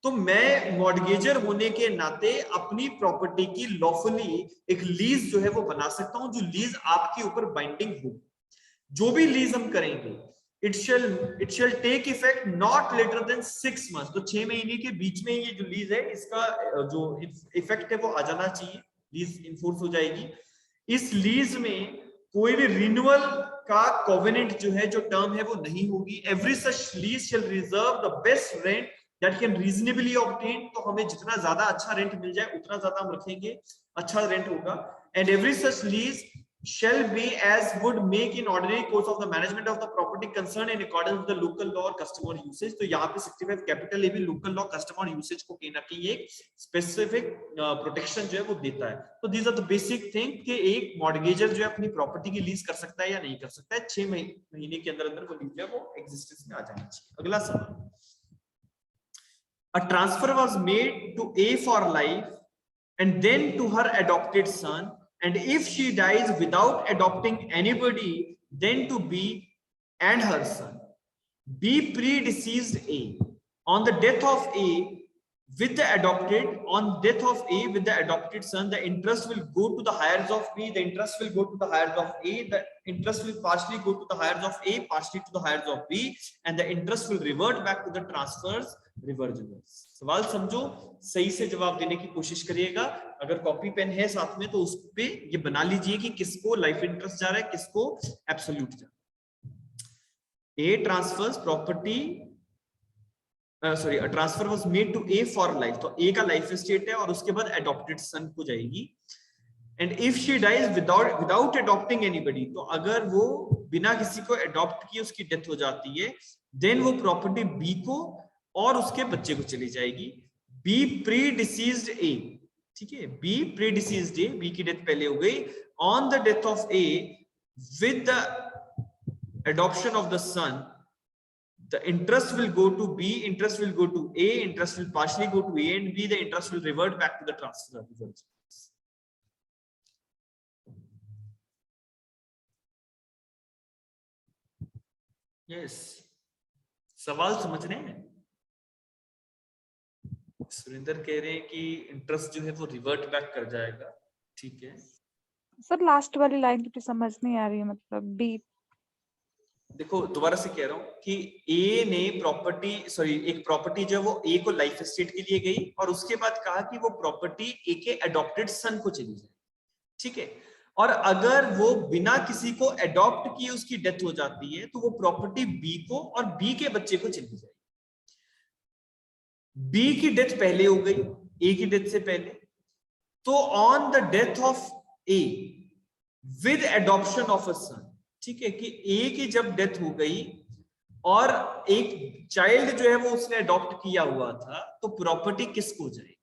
तो मैं मॉर्गेजर होने के नाते अपनी प्रॉपर्टी की लॉफुली एक लीज जो है वो बना सकता हूं, जो लीज आपके ऊपर बाइंडिंग हो। जो भी लीज हम करेंगे it shall take effect not later than 6 months। तो 6 महीने के बीच में ये जो लीज है इसका जो इफेक्ट है वो आ जाना चाहिए, लीज इन्फोर्स हो जाएगी। इस लीज में कोई भी रिन्यूअल का कोवेनेंट जो है, जो टर्म है वो नहीं होगी। Every such lease shall reserve the best rent that can reasonably obtain। तो हमें जितना ज्यादा अच्छा रेंट मिल जाए उतना ज्यादा हम रखेंगे, अच्छा रेंट होगा। And every such lease shall be as would make in ordinary course of the management of the property concerned in accordance with the local law or customer usage। तो यहाँ पे 65 कैपिटल ए भी लोकल लॉ कस्टमर यूसेज को कहीं ना कहीं एक specific protection जो है वो देता है। तो these are the basic thing कि एक मॉर्गेजर जो है अपनी प्रॉपर्टी की लीज कर सकता है या नहीं कर सकता है। 6 महीने के अंदर अंदर वो लीज है वो एग्जिस्टेंस में आ जानी चाहिए। अगला सवाल, a transfer was made to A for life and then to her adopted son, and if she dies without adopting anybody then to B and her son। B predeceased A। On the death of A, with the adopted, on death of A, with the adopted son, the interest will go to the heirs of B, the interest will go to the heirs of A, the interest will partially go to the heirs of A, partially to the heirs of B, and the interest will revert back to the transfers reversions. सवाल समझो, सही से जवाब देने की कोशिश करिएगा। अगर कॉपी पेन है साथ में तो उस पे ये बना लीजिए कि किसको लाइफ इंटरेस्ट जा रहा है, किसको एब्सोल्यूट जा रहा है। A transfers property a transfer was made to A for life, तो A का लाइफ एस्टेट है और उसके बाद adopted son को जाएगी। And if she dies without adopting anybody, तो अगर वो बिना किसी को adopt किए उसकी डेथ हो जाती है, then वो प्रॉपर्टी B को और उसके बच्चे को चली जाएगी। B predeceased A, ठीक है, B predeceased A, B की डेथ पहले हो गई। On the death of A, with the adoption of the son, the interest will go to B, interest will go to A, interest will partially go to A and B, the interest will revert back to the transfer reversions. Yes, सवाल समझ रहे हैं? सुरेंद्र कह रहे हैं कि interest जो है वो रिवर्ट बैक कर जाएगा, ठीक है। सर लास्ट वाली लाइन तो समझ नहीं आ रही है, मतलब बी। देखो दोबारा से कह रहा हूं कि ए ने एक प्रॉपर्टी जो वो ए को लाइफ एस्टेट के लिए गई और उसके बाद कहा कि वो प्रॉपर्टी ए के अडॉप्टेड सन को चली जाए, ठीक है। और अगर वो बिना किसी को अडॉप्ट किए उसकी डेथ हो जाती है तो वो प्रॉपर्टी बी को और बी के बच्चे को चली जाएगी। बी की डेथ पहले हो गई ए की डेथ से पहले, तो on the death of A with adoption of a son, ठीक है, कि ए की जब डेथ हो गई और एक चाइल्ड जो है वो उसने अडॉप्ट किया हुआ था, तो प्रॉपर्टी किसको जाएगी?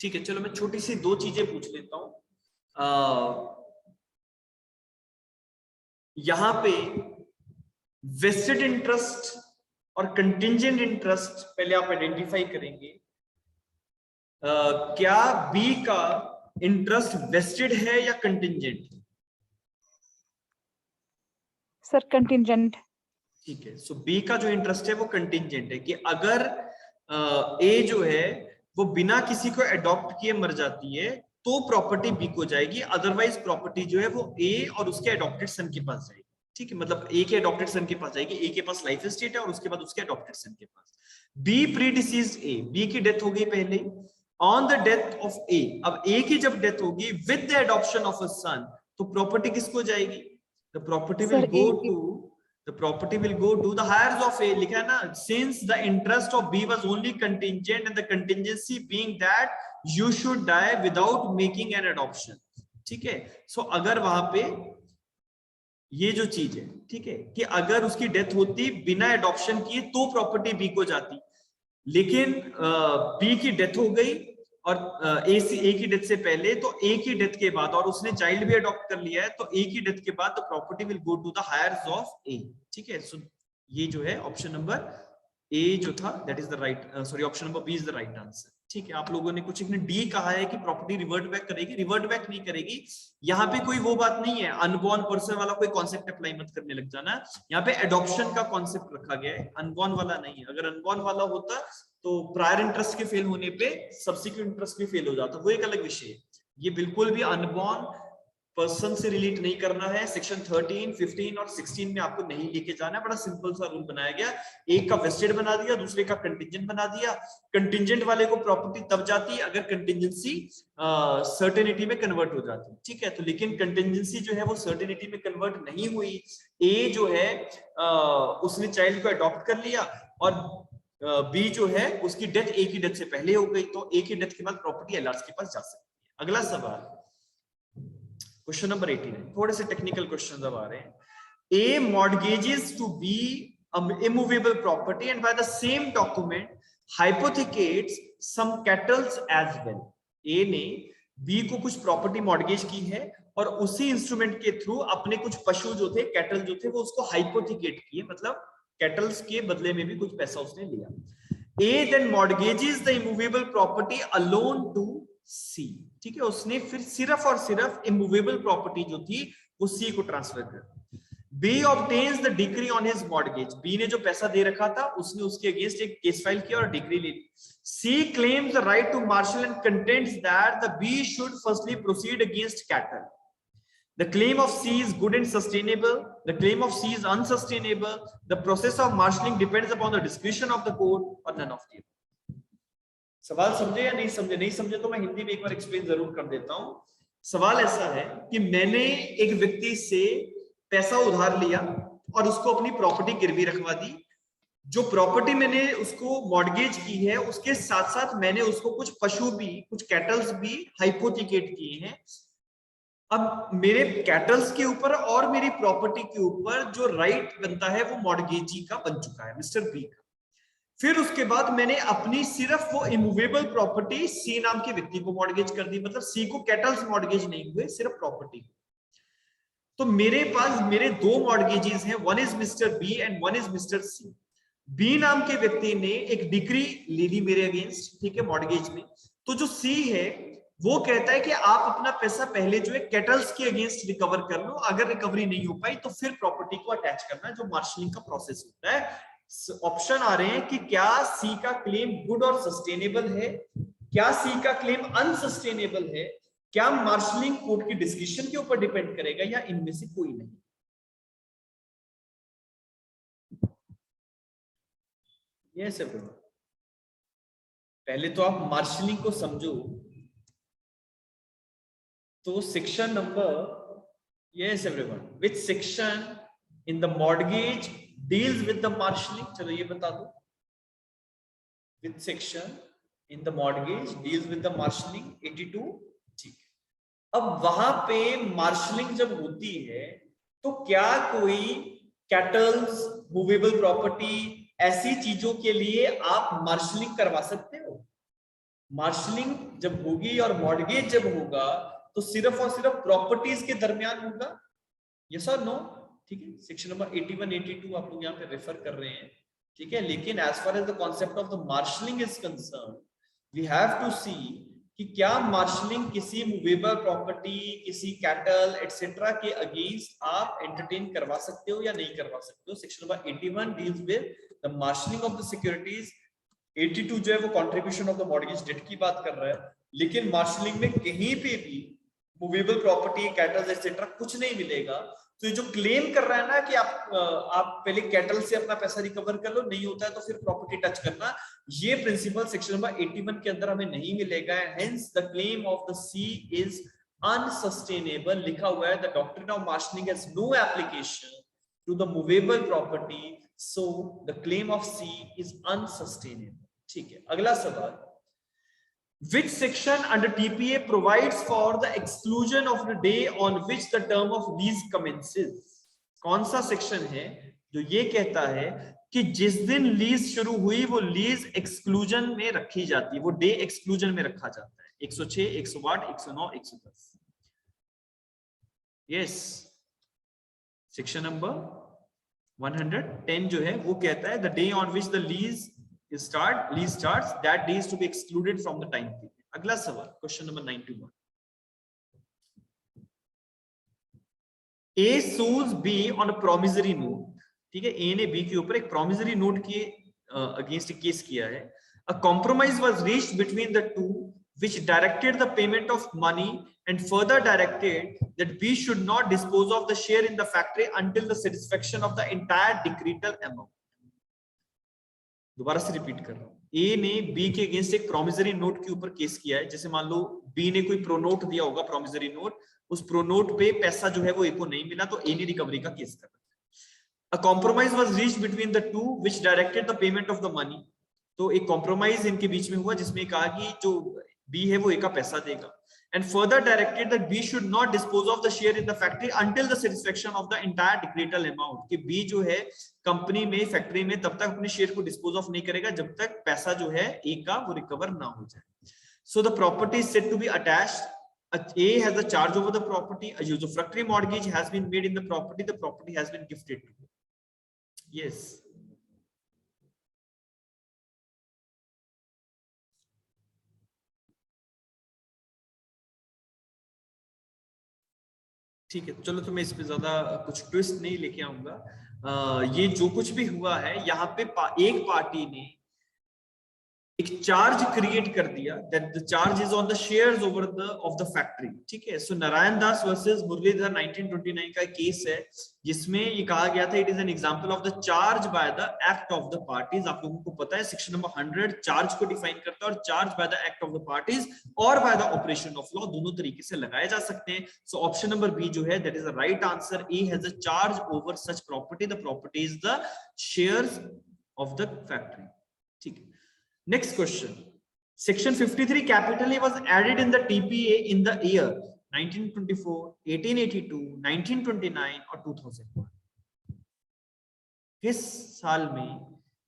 ठीक है, चलो मैं छोटी सी दो चीजें पूछ लेता हूं। यहां पे वेस्टेड इंटरेस्ट और कंटिंजेंट इंटरेस्ट पहले आप आइडेंटिफाई करेंगे। क्या बी का इंटरेस्ट वेस्टेड है या कंटिंजेंट? Sir contingent. ठीक है, सो बी का जो इंटरेस्ट है वो कंटिंजेंट है कि अगर ए जो है वो बिना किसी को अडॉप्ट किए मर जाती है तो प्रॉपर्टी बी को जाएगी, अदरवाइज प्रॉपर्टी जो है वो ए और उसके अडॉप्टेड सन के पास जाएगी, ठीक है। मतलब ए के अडॉप्टेड सन के पास जाएगी, ए के पास लाइफ एस्टेट है और उसके बाद उसके अडॉप्टेड सन के पास। बी प्रीडिसीज्ड ए, बी की डेथ हो गई पहले, on the death of A, अब ए की जब डेथ होगी with the adoption of a son, तो प्रॉपर्टी किसको जाएगी? The property will go to the property will go to the heirs of A, लिखा है ना, since the interest of B was only contingent and the contingency being that you should die without making an adoption, ठीक है। सो अगर वहां पे ये जो चीज है, ठीक है, कि अगर उसकी डेथ होती बिना एडॉप्शन किए तो प्रॉपर्टी बी को जाती, लेकिन बी की डेथ हो गई और ए की डेथ से पहले, तो ए की डेथ के बाद, और उसने चाइल्ड भी अडॉप्ट कर लिया है, तो ए की डेथ के बाद the property will go to the heirs of A, ठीक है। सो ये जो है ऑप्शन नंबर ए जो था that is the right, sorry option number B is the right answer, ठीक है। आप लोगों ने कुछ ने डी कहा है कि प्रॉपर्टी रिवर्ट बैक करेगी, रिवर्ट बैक नहीं करेगी। यहाँ पे कोई वो बात नहीं है, अनबॉर्न पर्सन वाला कोई कॉन्सेप्ट अप्लाई मत करने लग जाना। यहाँ पे एडॉप्शन का कॉन्सेप्ट रखा गया है, अनबॉर्न वाला नहीं है। अगर अनबॉर्न वाला होता तो प्रायर इंटरेस्ट के फेल होने पे सब्सिक्वेंट इंटरेस्ट भी फेल हो जाता, वो एक अलग विषय है। ये बिल्कुल भी अनबॉर्न पर्सन से रिलेट नहीं करना है। सेक्शन 13, 15 और 16 में आपको नहीं लेके जाना है। बड़ा सिंपल सा रूल बनाया गया, एक का वेस्टेड बना दिया, दूसरे का कंटिंजेंट बना दिया। कंटिंजेंट वाले को प्रॉपर्टी तब जाती है अगर कंटिंजेंसी सर्टेनिटी में कन्वर्ट हो जाती है, ठीक है। तो लेकिन कंटिंजेंसी जो है वो सर्टेनिटी में कन्वर्ट नहीं हुई। ए जो है उसने चाइल्ड को अडॉप्ट कर लिया और बी जो है उसकी डेथ ए की डेथ से पहले हो गई, तो ए की डेथ के बाद प्रॉपर्टी एलआरएस के पास जा सकती है। अगला सवाल, क्वेश्चन नंबर 89, थोड़े से टेक्निकल क्वेश्चन अब आ रहे हैं. A mortgages to B immovable property and by the same document hypothecates some cattle as well. A ने B को कुछ प्रॉपर्टी मॉर्गेज की है और उसी इंस्ट्रूमेंट के थ्रू अपने कुछ पशु जो थे, कैटल जो थे, वो उसको हाइपोथिकेट किए, मतलब कैटल्स के बदले में भी कुछ पैसा उसने लिया. A then mortgages the immovable property alone to C. ठीक है, उसने फिर सिर्फ और सिर्फ इमूवेबल प्रॉपर्टी जो थी वो C को ट्रांसफर कर. B obtains the decree on his mortgage. B ने जो पैसा दे रखा था उसने उसके अगेंस्ट एक केस फाइल किया और डिग्री ले ली. C claims the right to marshal and contends that the B should firstly proceed against cattle. The claim of C is good and sustainable. The claim of C is unsustainable. The process of marshalling depends upon the discretion of the court or none of the above. सवाल समझे या नहीं समझे? नहीं समझे तो मैं हिंदी में एक बार एक्सप्लेन जरूर कर देता हूं. सवाल ऐसा है कि मैंने एक व्यक्ति से पैसा उधार लिया और उसको अपनी प्रॉपर्टी गिरवी रखवा दी. जो प्रॉपर्टी मैंने उसको मॉर्गेज की है उसके साथ साथ मैंने उसको कुछ पशु भी, कुछ कैटल्स भी हाइपोथिकेट किए हैं. अब मेरे कैटल्स के ऊपर और मेरी प्रॉपर्टी के ऊपर जो राइट बनता है वो मॉर्गेजी का बन चुका है, मिस्टर बी का. फिर उसके बाद मैंने अपनी सिर्फ वो इमूवेबल प्रॉपर्टी सी नाम के व्यक्ति को मॉर्गेज कर दी, मतलब सी को कैटल्स मॉर्गेज नहीं हुए, सिर्फ प्रॉपर्टी. तो मेरे पास मेरे दो मॉर्गेजेस हैं, one is mister B and one is mister C. B नाम के व्यक्ति ने एक डिक्री ले ली मेरे अगेंस्ट, ठीक है, मॉर्गेज में. तो जो सी है वो कहता है कि आप अपना पैसा पहले जो है कैटल्स के अगेंस्ट रिकवर कर लो, अगर रिकवरी नहीं हो पाई तो फिर प्रॉपर्टी को अटैच करना, जो मार्शलिंग का प्रोसेस होता है. ऑप्शन आ रहे हैं कि क्या सी का क्लेम गुड और सस्टेनेबल है, क्या सी का क्लेम अनसस्टेनेबल है, क्या मार्शलिंग कोर्ट की डिस्कशन के ऊपर डिपेंड करेगा, या इनमें से कोई नहीं. यस एवरीवन, पहले तो आप मार्शलिंग को समझो. तो section number, yes everyone, which section in the mortgage deals with the marshalling? चलो ये बता दो. Which section in the mortgage deals with the marshalling? 82. ठीक है. अब वहां पे मार्शलिंग जब होती है तो क्या कोई कैटल्स, मूवेबल प्रॉपर्टी, ऐसी चीजों के लिए आप मार्शलिंग करवा सकते हो? मार्शलिंग जब होगी और मॉर्गेज जब होगा तो सिर्फ और सिर्फ प्रॉपर्टीज के दरमियान होगा. यस और नो? ठीक है, सेक्शन नंबर 81, 82 आप लोग यहाँ पे रेफर कर रहे हैं, ठीक है. लेकिन as far as the concept of the marshalling is concern, we have to see कि क्या मार्शलिंग किसी मूवेबल प्रॉपर्टी, किसी कैटल एटसेट्रा के अगेंस्ट आप एंटरटेन करवा सकते हो या नहीं करवा सकते हो. Section number 81 deals with the marshalling of the securities. 82 जो है वो contribution of the mortgage debt की बात कर रहा है. लेकिन मार्शलिंग में कहीं पे भी मूवेबल प्रॉपर्टी, कैटल्स एटसेट्रा कुछ नहीं मिलेगा. तो ये जो क्लेम कर रहा है ना कि आप पहले कैटल से अपना पैसा रिकवर कर लो, नहीं होता है तो फिर प्रॉपर्टी टच करना, ये प्रिंसिपल सेक्शन नंबर 81 के अंदर हमें नहीं मिलेगा. Hence the claim of the C is unsustainable. लिखा हुआ है the doctrine of marshalling has no application to the movable property, so the claim of C is unsustainable. ठीक है, अगला सवाल. Which section under TPA provides for the exclusion of the day on which the term of lease commences? कौन सा section है जो ये कहता है कि जिस दिन लीज शुरू हुई वो लीज एक्सक्लूजन में रखी जाती है, वो डे एक्सक्लूजन में रखा जाता है? 106, 108, 109, 110. यस, सेक्शन नंबर 110 जो है वो कहता है the day on which the lease starts, that day is to be excluded from the time period. अगला सवाल, question number 91. A sues B on a promissory note. ठीक है, A ने B के ऊपर एक promissory note के अगेंस्ट केस किया है. A compromise was reached between the two which directed the payment of money and further directed that B should not dispose of the share in the factory until the satisfaction of the entire decretal amount. दोबारा से repeat कर रहा हूं. ए ने B के against एक promissory note के ऊपर केस किया है. जैसे मान लो बी ने कोई प्रोनोट दिया होगा, प्रोमिसरी नोट, उस प्रोनोट पे पैसा जो है वो ए को नहीं मिला, तो ए ने रिकवरी का केस कर. A compromise was reached between the two which directed the payment of the money. तो एक कॉम्प्रोमाइज इनके बीच में हुआ जिसमें कहा कि जो बी है वो ए का पैसा देगा. and further directed that B should not dispose of the share in the factory until the satisfaction of the entire decretal amount, कि B जो है कंपनी में फैक्ट्री में तब तक अपने शेयर को डिस्पोज ऑफ नहीं करेगा जब तक पैसा जो है A का वो रिकवर ना हो जाए. So the property is said to be attached. A has the charge over the property. A usufructory mortgage has been made in the property. The property has been gifted to B. Yes. ठीक है, चलो तो मैं इस पे ज्यादा कुछ twist नहीं लेके आऊंगा. ये जो कुछ भी हुआ है यहाँ पे एक पार्टी ने एक चार्ज क्रिएट कर दिया, that the charge is on the shares over the of the factory. ठीक है, सो नारायण दास वर्सेस मुरलीधर 1929 का केस है जिसमें ये कहा गया था it is an example of the charge by the act of the parties. आप लोगों को पता है सेक्शन नंबर 100 चार्ज को डिफाइन करता है और charge by the act of the parties और by the operation of law दोनों तरीके से लगाए जा सकते हैं. सो ऑप्शन नंबर बी जो है that is the right answer. A has a charge over such property. The property is the shares of the factory. ठीक है, next question. Section 53 capital A was added in the TPA in the year 1924, 1882, 1929 और 2001. किस साल में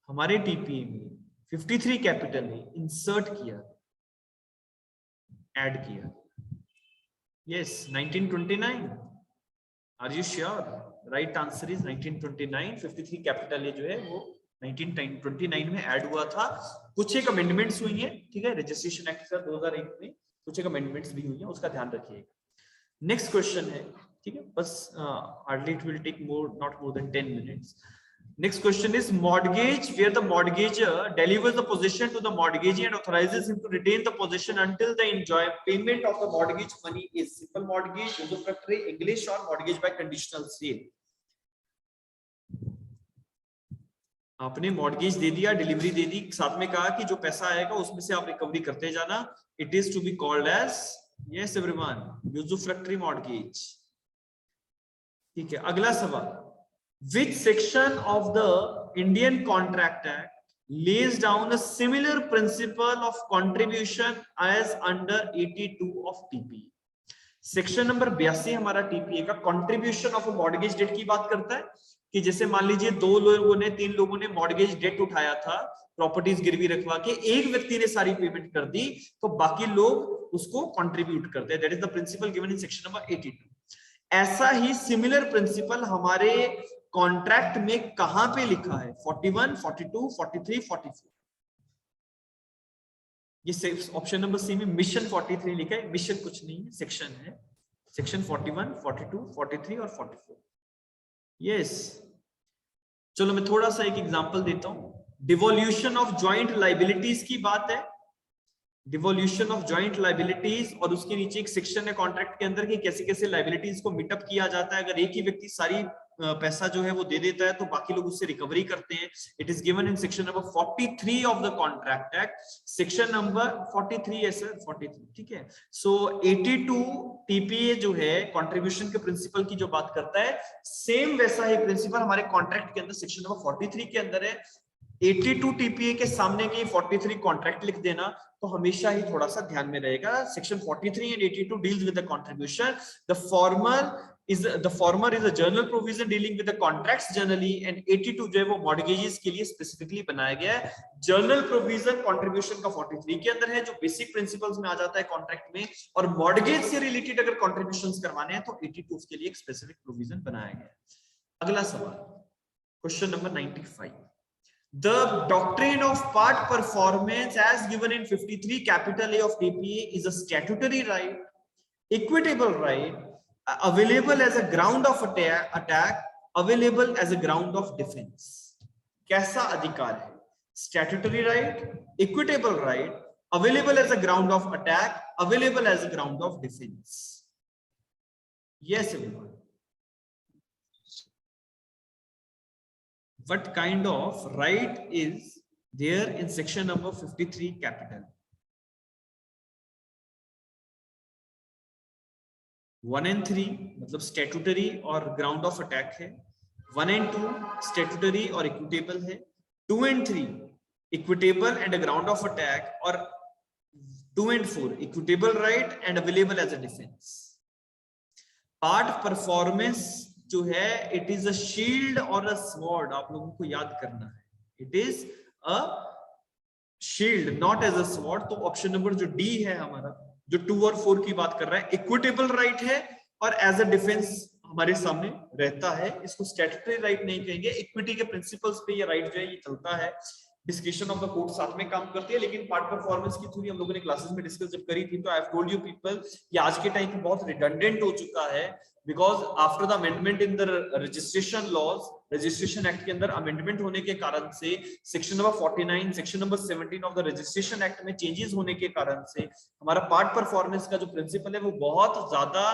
हमारे TPA में 53 capital A insert किया, add किया? Yes, 1929. Are you sure? Right answer is 1929. 53 capital A जो है वो 1929 में ऐड हुआ था. कुछ एक अमेंडमेंट्स हुई हैं, ठीक है, रजिस्ट्रेशन एक्ट का 2001 में कुछ एक अमेंडमेंट्स भी हुई हैं, उसका ध्यान रखिएगा. नेक्स्ट क्वेश्चन है, ठीक है, बस hardly it will take not more than 10 minutes. Next question is mortgage where the mortgagor delivers the possession to the mortgagee and authorizes him to retain the possession until the enjoyment payment of the mortgage money is simple mortgage, usufructory, English or mortgage by conditional sale. आपने mortgage दे दिया, delivery दे दी, साथ में कहा कि जो पैसा आएगा उसमें से आप रिकवरी करते जाना. It is to be called as, yes everyone, usufructuary mortgage. ठीक है, अगला सवाल. Which section of the Indian contract act lays down a similar principle of contribution as under 82 of TPA? Section number 82 हमारा TPA का contribution of mortgage debt की बात करता है कि जैसे मान लीजिए 2 लोगों ने 3 लोगों ने मॉर्गेज डेट उठाया था, प्रॉपर्टीज गिरवी रखवा के, एक व्यक्ति ने सारी पेमेंट कर दी तो बाकी लोग उसको कंट्रीब्यूट करते हैं. That is the principle given in section number 82. ऐसा ही सिमिलर प्रिंसिपल हमारे कॉन्ट्रैक्ट में कहां पे लिखा है? 41, 42, 43, 44. ये ऑप्शन नंबर सी में मिशन 43 लिखा है. मिशन कुछ नहीं है, सेक्शन है. सेक्शन 41, 42, 43 और 44. यस, चलो मैं थोड़ा सा एक एग्जांपल देता हूं. डिवोल्यूशन ऑफ जॉइंट लाइबिलिटीज की बात है. डिवोल्यूशन ऑफ जॉइंट लाइबिलिटीज, और उसके नीचे एक सेक्शन है कॉन्ट्रैक्ट के अंदर कि कैसे कैसे लाइबिलिटीज को मीटअप किया जाता है. अगर एक ही व्यक्ति सारी पैसा जो है वो दे देता है तो बाकी लोग उससे रिकवरी करते हैं. It is given in section number 43 of the contract act. Section number 43 है सर, 43. ठीक है. सो 82 टीपीए जो है कंट्रीब्यूशन के प्रिंसिपल की जो बात करता है, सेम वैसा ही प्रिंसिपल हमारे कॉन्ट्रैक्ट के अंदर सेक्शन नंबर 43 के अंदर है. 82 टीपीए के सामने की 43 कॉन्ट्रैक्ट लिख देना तो हमेशा ही थोड़ा सा ध्यान में रहेगा. Section 43 and 82 deals with the contribution. The former is a general provision dealing with the contracts generally, and 82 जो है वो मॉर्गेजेस के लिए स्पेसिफिकली बनाया गया है. जनरल प्रोविजन कंट्रीब्यूशन का 43 के अंदर है जो बेसिक प्रिंसिपल्स में आ जाता है कॉन्ट्रैक्ट में, और मॉर्गेज से रिलेटेड अगर कॉन्ट्रीब्यूशंस करवाने हैं तो 82 के लिए एक स्पेसिफिक प्रोविजन बनाया गया है. अगला सवाल, question number 95. The doctrine of part performance as given in 53 capital A of TPA is a statutory right, equitable right, available as a ground of attack, available as a ground of defense. कैसा अधिकार है? Statutory right, equitable right, available as a ground of attack, available as a ground of defense. Yes, everyone. What kind of right is there in section number 53 capital? 1 and 3 मतलब statutory और ground of attack है. 1 and 2 statutory और equitable है. 2 and 3 equitable and ground of attack, और 2 and 4 equitable right and available as a defense. Part performance जो है it is a shield or a sword, आप लोगों को याद करना है, it is a shield not as a sword. तो ऑप्शन नंबर जो डी है हमारा, जो 2 और 4 की बात कर रहा है, इक्विटेबल राइट है और एज अ डिफेंस हमारे सामने रहता है. इसको स्टैट्यूटरी राइट नहीं कहेंगे, इक्विटी के प्रिंसिपल्स पे ये राइट जो है ये चलता है. डिस्क्रिप्शन ऑफ द कोर्ट साथ में काम करती है, लेकिन पार्ट परफॉर्मेंस की थ्योरी हम लोगों ने क्लासेस में डिस्कस जब करी थी तो I have told you people ये आज के टाइम पे बहुत रिडंडेंट हो चुका है, because after the amendment in the registration laws, registration act के अंदर अमेंडमेंट होने के कारण से section number 49, section number 17 of the registration act में चेंजेस होने के कारण से हमारा पार्ट परफॉर्मेंस का जो प्रिंसिपल है वो बहुत ज्यादा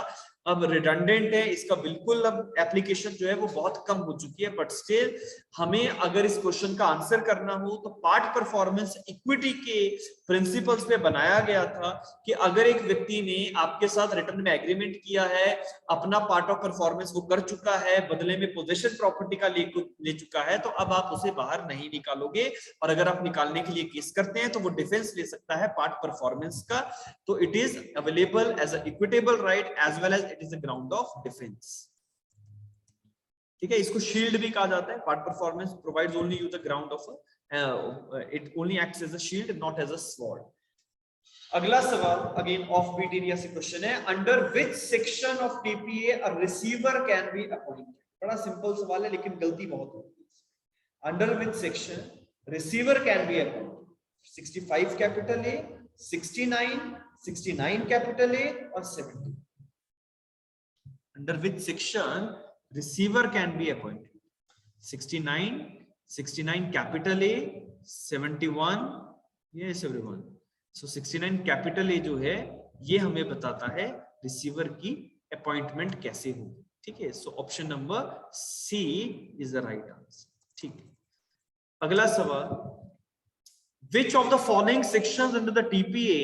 अब रिडंडेंट है. इसका बिल्कुल अब एप्लीकेशन जो है वो बहुत कम हो चुकी है. बट स्टिल हमें अगर इस क्वेश्चन का आंसर करना हो तो पार्ट परफॉर्मेंस इक्विटी के प्रिंसिपल्स पे बनाया गया था कि अगर एक व्यक्ति ने आपके साथ रिटर्न में एग्रीमेंट किया है, अपना पार्ट ऑफ परफॉर्मेंस वो कर चुका है, बदले में पोजेशन प्रॉपर्टी का ले चुका है, तो अब आप उसे बाहर नहीं निकालोगे. और अगर आप निकालने के लिए केस करते हैं तो वो डिफेंस ले सकता है पार्ट परफॉर्मेंस का. तो it is available as a equitable right as well as it is a ground of defense. ठीक है, इसको शील्ड भी कहा जाता है. Part performance provides only you the ground of it only acts as a shield, not as a sword. अगला सवाल again off beat area से क्वेश्चन है, under which section of TPA a receiver can be appointed. बड़ा simple सवाल है लेकिन गलती बहुत होती है. Under which section receiver can be appointed. 65 capital A, 69 capital A और 70. Under which section receiver can be appointed? 69 capital A, 71. Yes everyone. So 69 capital A जो है ये हमें बताता है रिसीवर की अपॉइंटमेंट कैसे होगी. ठीक है, so option number C is the right answer. ठीक है, अगला सवाल, which of the following sections under the TPA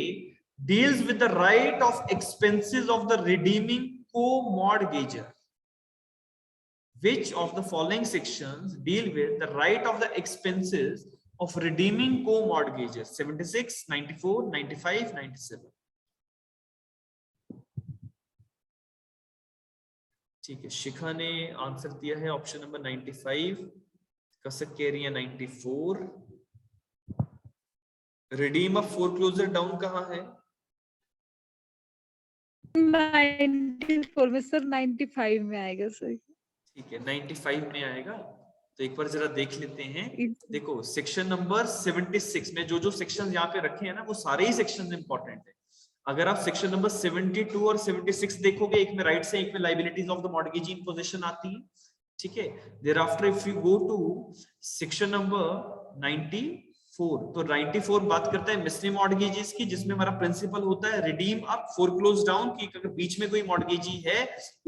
deals with the right of expenses of the redeeming co-mortgager? Which of the following sections deal with the right of the expenses of redeeming co-mortgager? 76, 94, 95, 97. ठीक है, शिखा ने answer दिया है option number 95. कसक कह रही है 94. Redeem of foreclosure down कहाँ है? 94 में सर, 95 में आएगा सर. ठीक है, 95 में आएगा. तो एक बार जरा देख लेते हैं. देखो सेक्शन नंबर 76 में जो जो सेक्शन यहाँ पे रखे हैं ना वो सारे ही सेक्शन इंपॉर्टेंट है. अगर आप सेक्शन नंबर 72 और 76 देखोगे, एक में राइट्स है, एक में liabilities of the mortgagee in position आती है. ठीक है, thereafter if you go to section number 94, तो 94 बात करता है मिसली मॉर्गेजेस की, जिसमें हमारा प्रिंसिपल होता है रिडीम अप फोरक्लोज डाउन की. अगर बीच में कोई मॉर्गेजी है,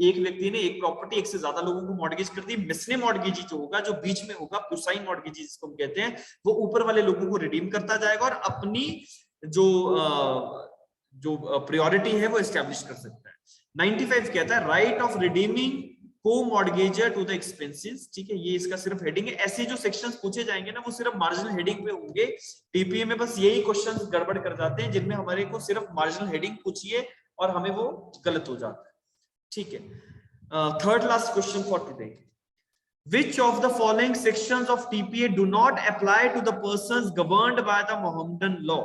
एक व्यक्ति ने एक प्रॉपर्टी एक से ज्यादा लोगों को मॉर्गेज कर दी, मिसली मॉर्गेजी जो होगा, जो बीच में होगा, पुसाइन मॉर्गेजी जिसको हम कहते हैं, वो ऊपर वाले लोगों को रिडीम करता जाएगा और अपनी जो प्रायोरिटी है वो एस्टैब्लिश कर सकता है. 95 कहता है right of redeeming co-mortgagor to the expenses. ठीक है, ये इसका सिर्फ हेडिंग है. ऐसे जो सेक्शंस पूछे जाएंगे ना वो सिर्फ मार्जिनल हेडिंग पे होंगे. टीपीए में बस यही क्वेश्चंस गड़बड़ कर जाते हैं जिनमें हमारे को सिर्फ मार्जिनल हेडिंग पूछिए और हमें वो गलत हो जाता है. ठीक है, third last question for today. Which of the following sections of TPA do not apply to the persons governed by the Mohammedan law?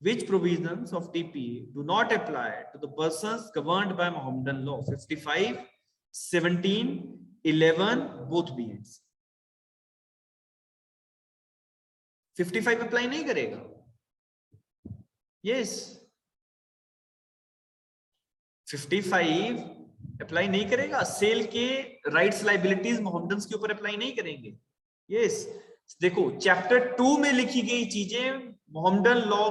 Which provisions of TPA do not apply to the persons governed by Mohammedan law? 55, 17, 11, both be answer. 55 apply नहीं करेगा? Yes. 55 apply नहीं करेगा. Cell के rights liabilities मोहम्मदन्स के ऊपर apply नहीं करेंगे. Yes, देखो चैप्टर 2 में लिखी गई चीजें मोहम्मदन लॉ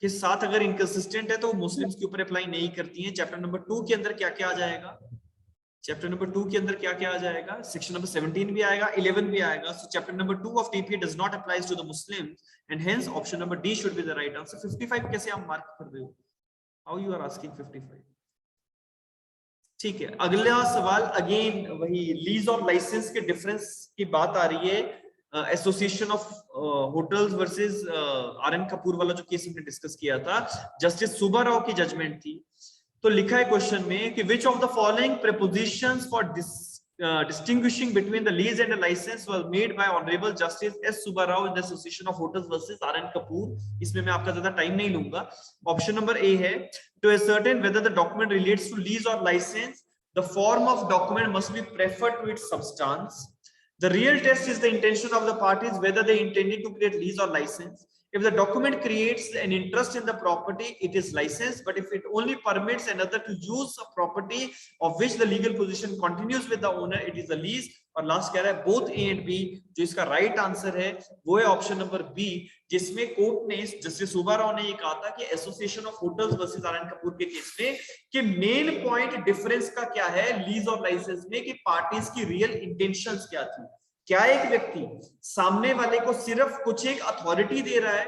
के साथ अगर इनकंसिस्टेंट है तो मुस्लिम्स के ऊपर अप्लाई नहीं करती हैं. चैप्टर नंबर 2 के अंदर क्या क्या आ जाएगा? चैप्टर नंबर 2 के अंदर क्या क्या आ जाएगा? सेक्शन नंबर 17 भी आएगा, 11 भी आएगा. So chapter number 2 of TPA does not applies to the Muslims and hence option number D should be the right answer. 55 कैसे आप मार्क कर रहे हो? How you are asking 55? ठीक है, अगला सवाल अगेन वही लीज और लाइसेंस के डिफरेंस की बात आ रही है. Association of hotels versus R N Kapoor वाला जो केस हमने डिस्कस किया था, जस्टिस सुब्बा राव की जजमेंट थी। तो लिखा है क्वेश्चन में कि विच of the following prepositions for distinguishing between the lease and the license was made by Honorable Justice S. Subba Rao in the Association of Hotels versus R. N. Kapoor. इसमें मैं आपका ज्यादा टाइम नहीं लूंगा। Option number ए है to ascertain whether the document relates to lease or license, the form of document must be preferred to its substance. The real test is the intention of the parties, whether they intended to create lease or license. If the document creates an interest in the property, it is licensed. But if it only permits another to use a property of which the legal position continues with the owner, it is a lease. और last कह रहा है both A and B, जो इसका right answer है वो है option number B, जिसमें कोर्ट ने, जस्टिस सुब्बा राव ने ये कहा था कि association of hotels versus R N Kapoor के केस में कि मेन पॉइंट डिफरेंस का क्या है लीज और लाइसेंस में, कि पार्टीज की रियल इंटेंशंस क्या थी। क्या एक व्यक्ति सामने वाले को सिर्फ कुछ एक अथॉरिटी दे रहा है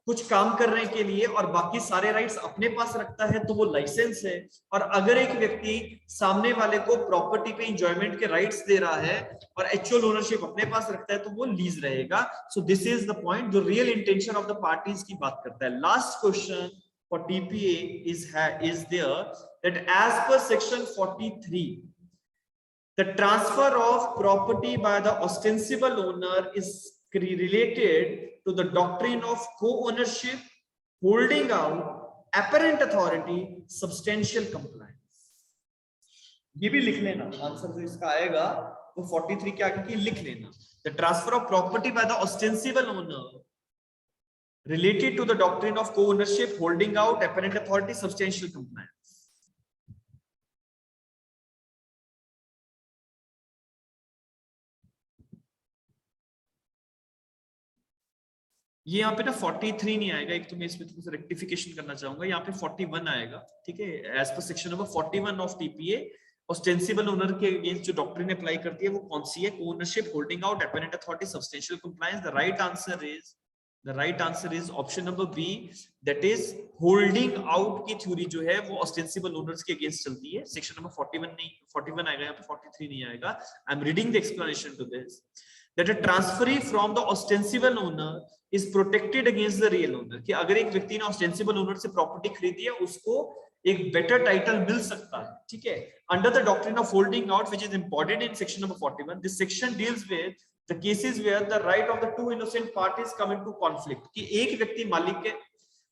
कुछ काम करने के लिए और बाकी सारे राइट्स अपने पास रखता है तो वो लाइसेंस है, और अगर एक व्यक्ति सामने वाले को प्रॉपर्टी पे एंजॉयमेंट के राइट्स दे रहा है और एक्चुअल ओनरशिप अपने पास रखता है तो वो लीज रहेगा। So this is the point जो real intention of the parties की बात करता है। Last question for TPA is there that as per section 43 the transfer of property by the ostensible owner is related to the doctrine of co-ownership, holding out, apparent authority, substantial compliance. ये भी लिख लेना, answer जो इसका आएगा वो 43 के आगे की लिख लेना। The transfer of property by the ostensible owner related to the doctrine of co-ownership, holding out, apparent authority, substantial compliance. ये यहाँ पे ना 43 नहीं आएगा, एक तो मैं इसमें थोड़ा सा रेक्टिफिकेशन करना चाहूंगा, यहाँ पे 41 आएगा, ठीक है। As per section number 41 of TPA ostensible owner के अगेंस्ट जो डॉक्ट्रिन अप्लाई करती है वो कौन सी है? Ownership, holding out, apparent authority, substantial compliance. The right answer is option number B, that is holding out की थ्योरी जो है वो ऑस्टेंसिबल ओनर्स के अगेंस्ट चलती है। सेक्शन नंबर 41 नहीं, 41 आएगा, यहाँ पे 43 नहीं आएगा। I am reading the explanation to this that a transferee from the ostensible owner is protected against the real owner, कि अगर एक व्यक्ति ने ostensible owner से प्रॉपर्टी खरीदी है उसको एक बेटर टाइटल मिल सकता है, ठीक है। Under the doctrine of holding out which is important in section number 41, this section deals with the cases where the right of the two innocent parties come into conflict, कि एक व्यक्ति मालिक है,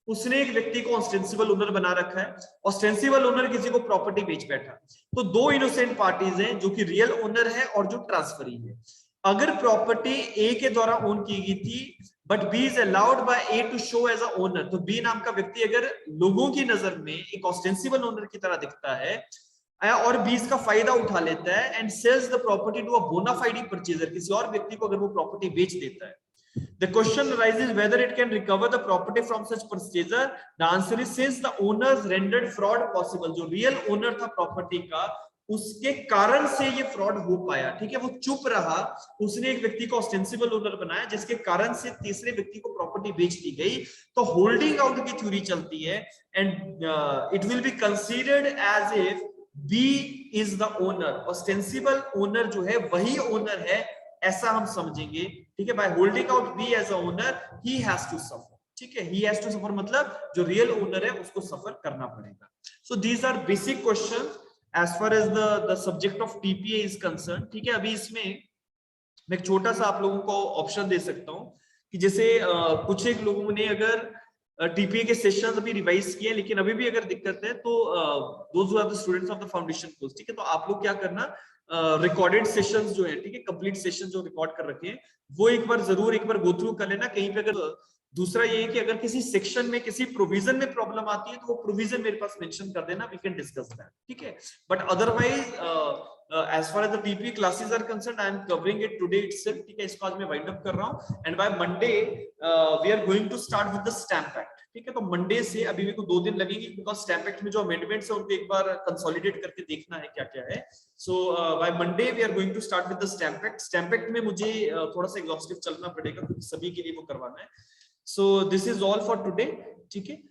उसने एक व्यक्ति को ऑस्टेंसिबल ओनर बना रखा है, ऑस्टेंसिबल ओनर किसी को प्रॉपर्टी बेच बैठा, तो दो इनोसेंट पार्टीज हैं जो कि रियल ओनर है और जो ट्रांसफरी है। अगर प्रॉपर्टी ए के द्वारा ओन की गई थी but B is allowed by A to show as a owner, तो बी नाम का व्यक्ति अगर लोगों की नजर में एक ऑस्टेंसिबल ओनर की तरह दिखता है और बी इसका फायदा उठा लेता है and sells the property to a bona fide purchaser, किसी और व्यक्ति को अगर वो प्रॉपर्टी बेच देता है, the question arises whether it can recover the property from such purchaser. The answer is since the owners rendered fraud possible, जो रियल ओनर था प्रॉपर्टी का उसके कारण से ये फ्रॉड हो पाया, ठीक है। वो चुप रहा, उसने एक व्यक्ति को ऑस्टेंसिबल ओनर बनाया जिसके कारण से तीसरे व्यक्ति को प्रॉपर्टी बेच दी गई, तो होल्डिंग आउट की थ्योरी चलती है and it will be considered as if B is the owner, ostensible owner जो है वही ओनर है ऐसा हम समझेंगे, ठीक है। By holding out B as a owner he has to suffer, ठीक है। ही हैज टू सफर मतलब जो रियल ओनर है उसको सफर करना पड़ेगा। So these are basic questions as far as the subject of TPA is concerned, ठीक है। अभी इसमें मैं एक छोटा सा आप लोगों को ऑप्शन दे सकता हूं कि जैसे कुछ एक लोगों ने अगर टीपीए के सेशंस अभी रिवाइज किए लेकिन अभी भी अगर दिक्कत है तो those who are the students of the foundation course, ठीक है, तो आप लोग क्या करना, रिकॉर्डेड सेशंस जो है, ठीक है, कंप्लीट सेशन जो रिकॉर्ड कर रखे हैं वो एक बार जरूर एक बार गो थ्रू कर लेना। कहीं पे अगर दूसरा ये है कि अगर किसी सेक्शन में किसी प्रोविजन में प्रॉब्लम आती है तो वो प्रोविजन मेरे पास मेंशन कर देना, वी कैन डिस्कस दैट, ठीक है। But otherwise as far as the TPA classes are concerned, I am covering it today itself, ठीक है। इसको आज मैं वाइंड अप कर रहा हूं and by Monday we are going to start with the Stamp Act, ठीक है। तो मंडे से अभी मेरे को 2 दिन लगेंगे बिकॉज स्टैम्प एक्ट में जो अमेंडमेंट्स है उनको एक बार कंसोलिडेट करके देखना है क्या क्या है। So by Monday we are going to start with the stamp act. Stamp act में मुझे थोड़ा सा एग्जॉस्टिव चलना पड़ेगा क्योंकि सभी के लिए वो करवाना है। सो this is all for today, ठीक है।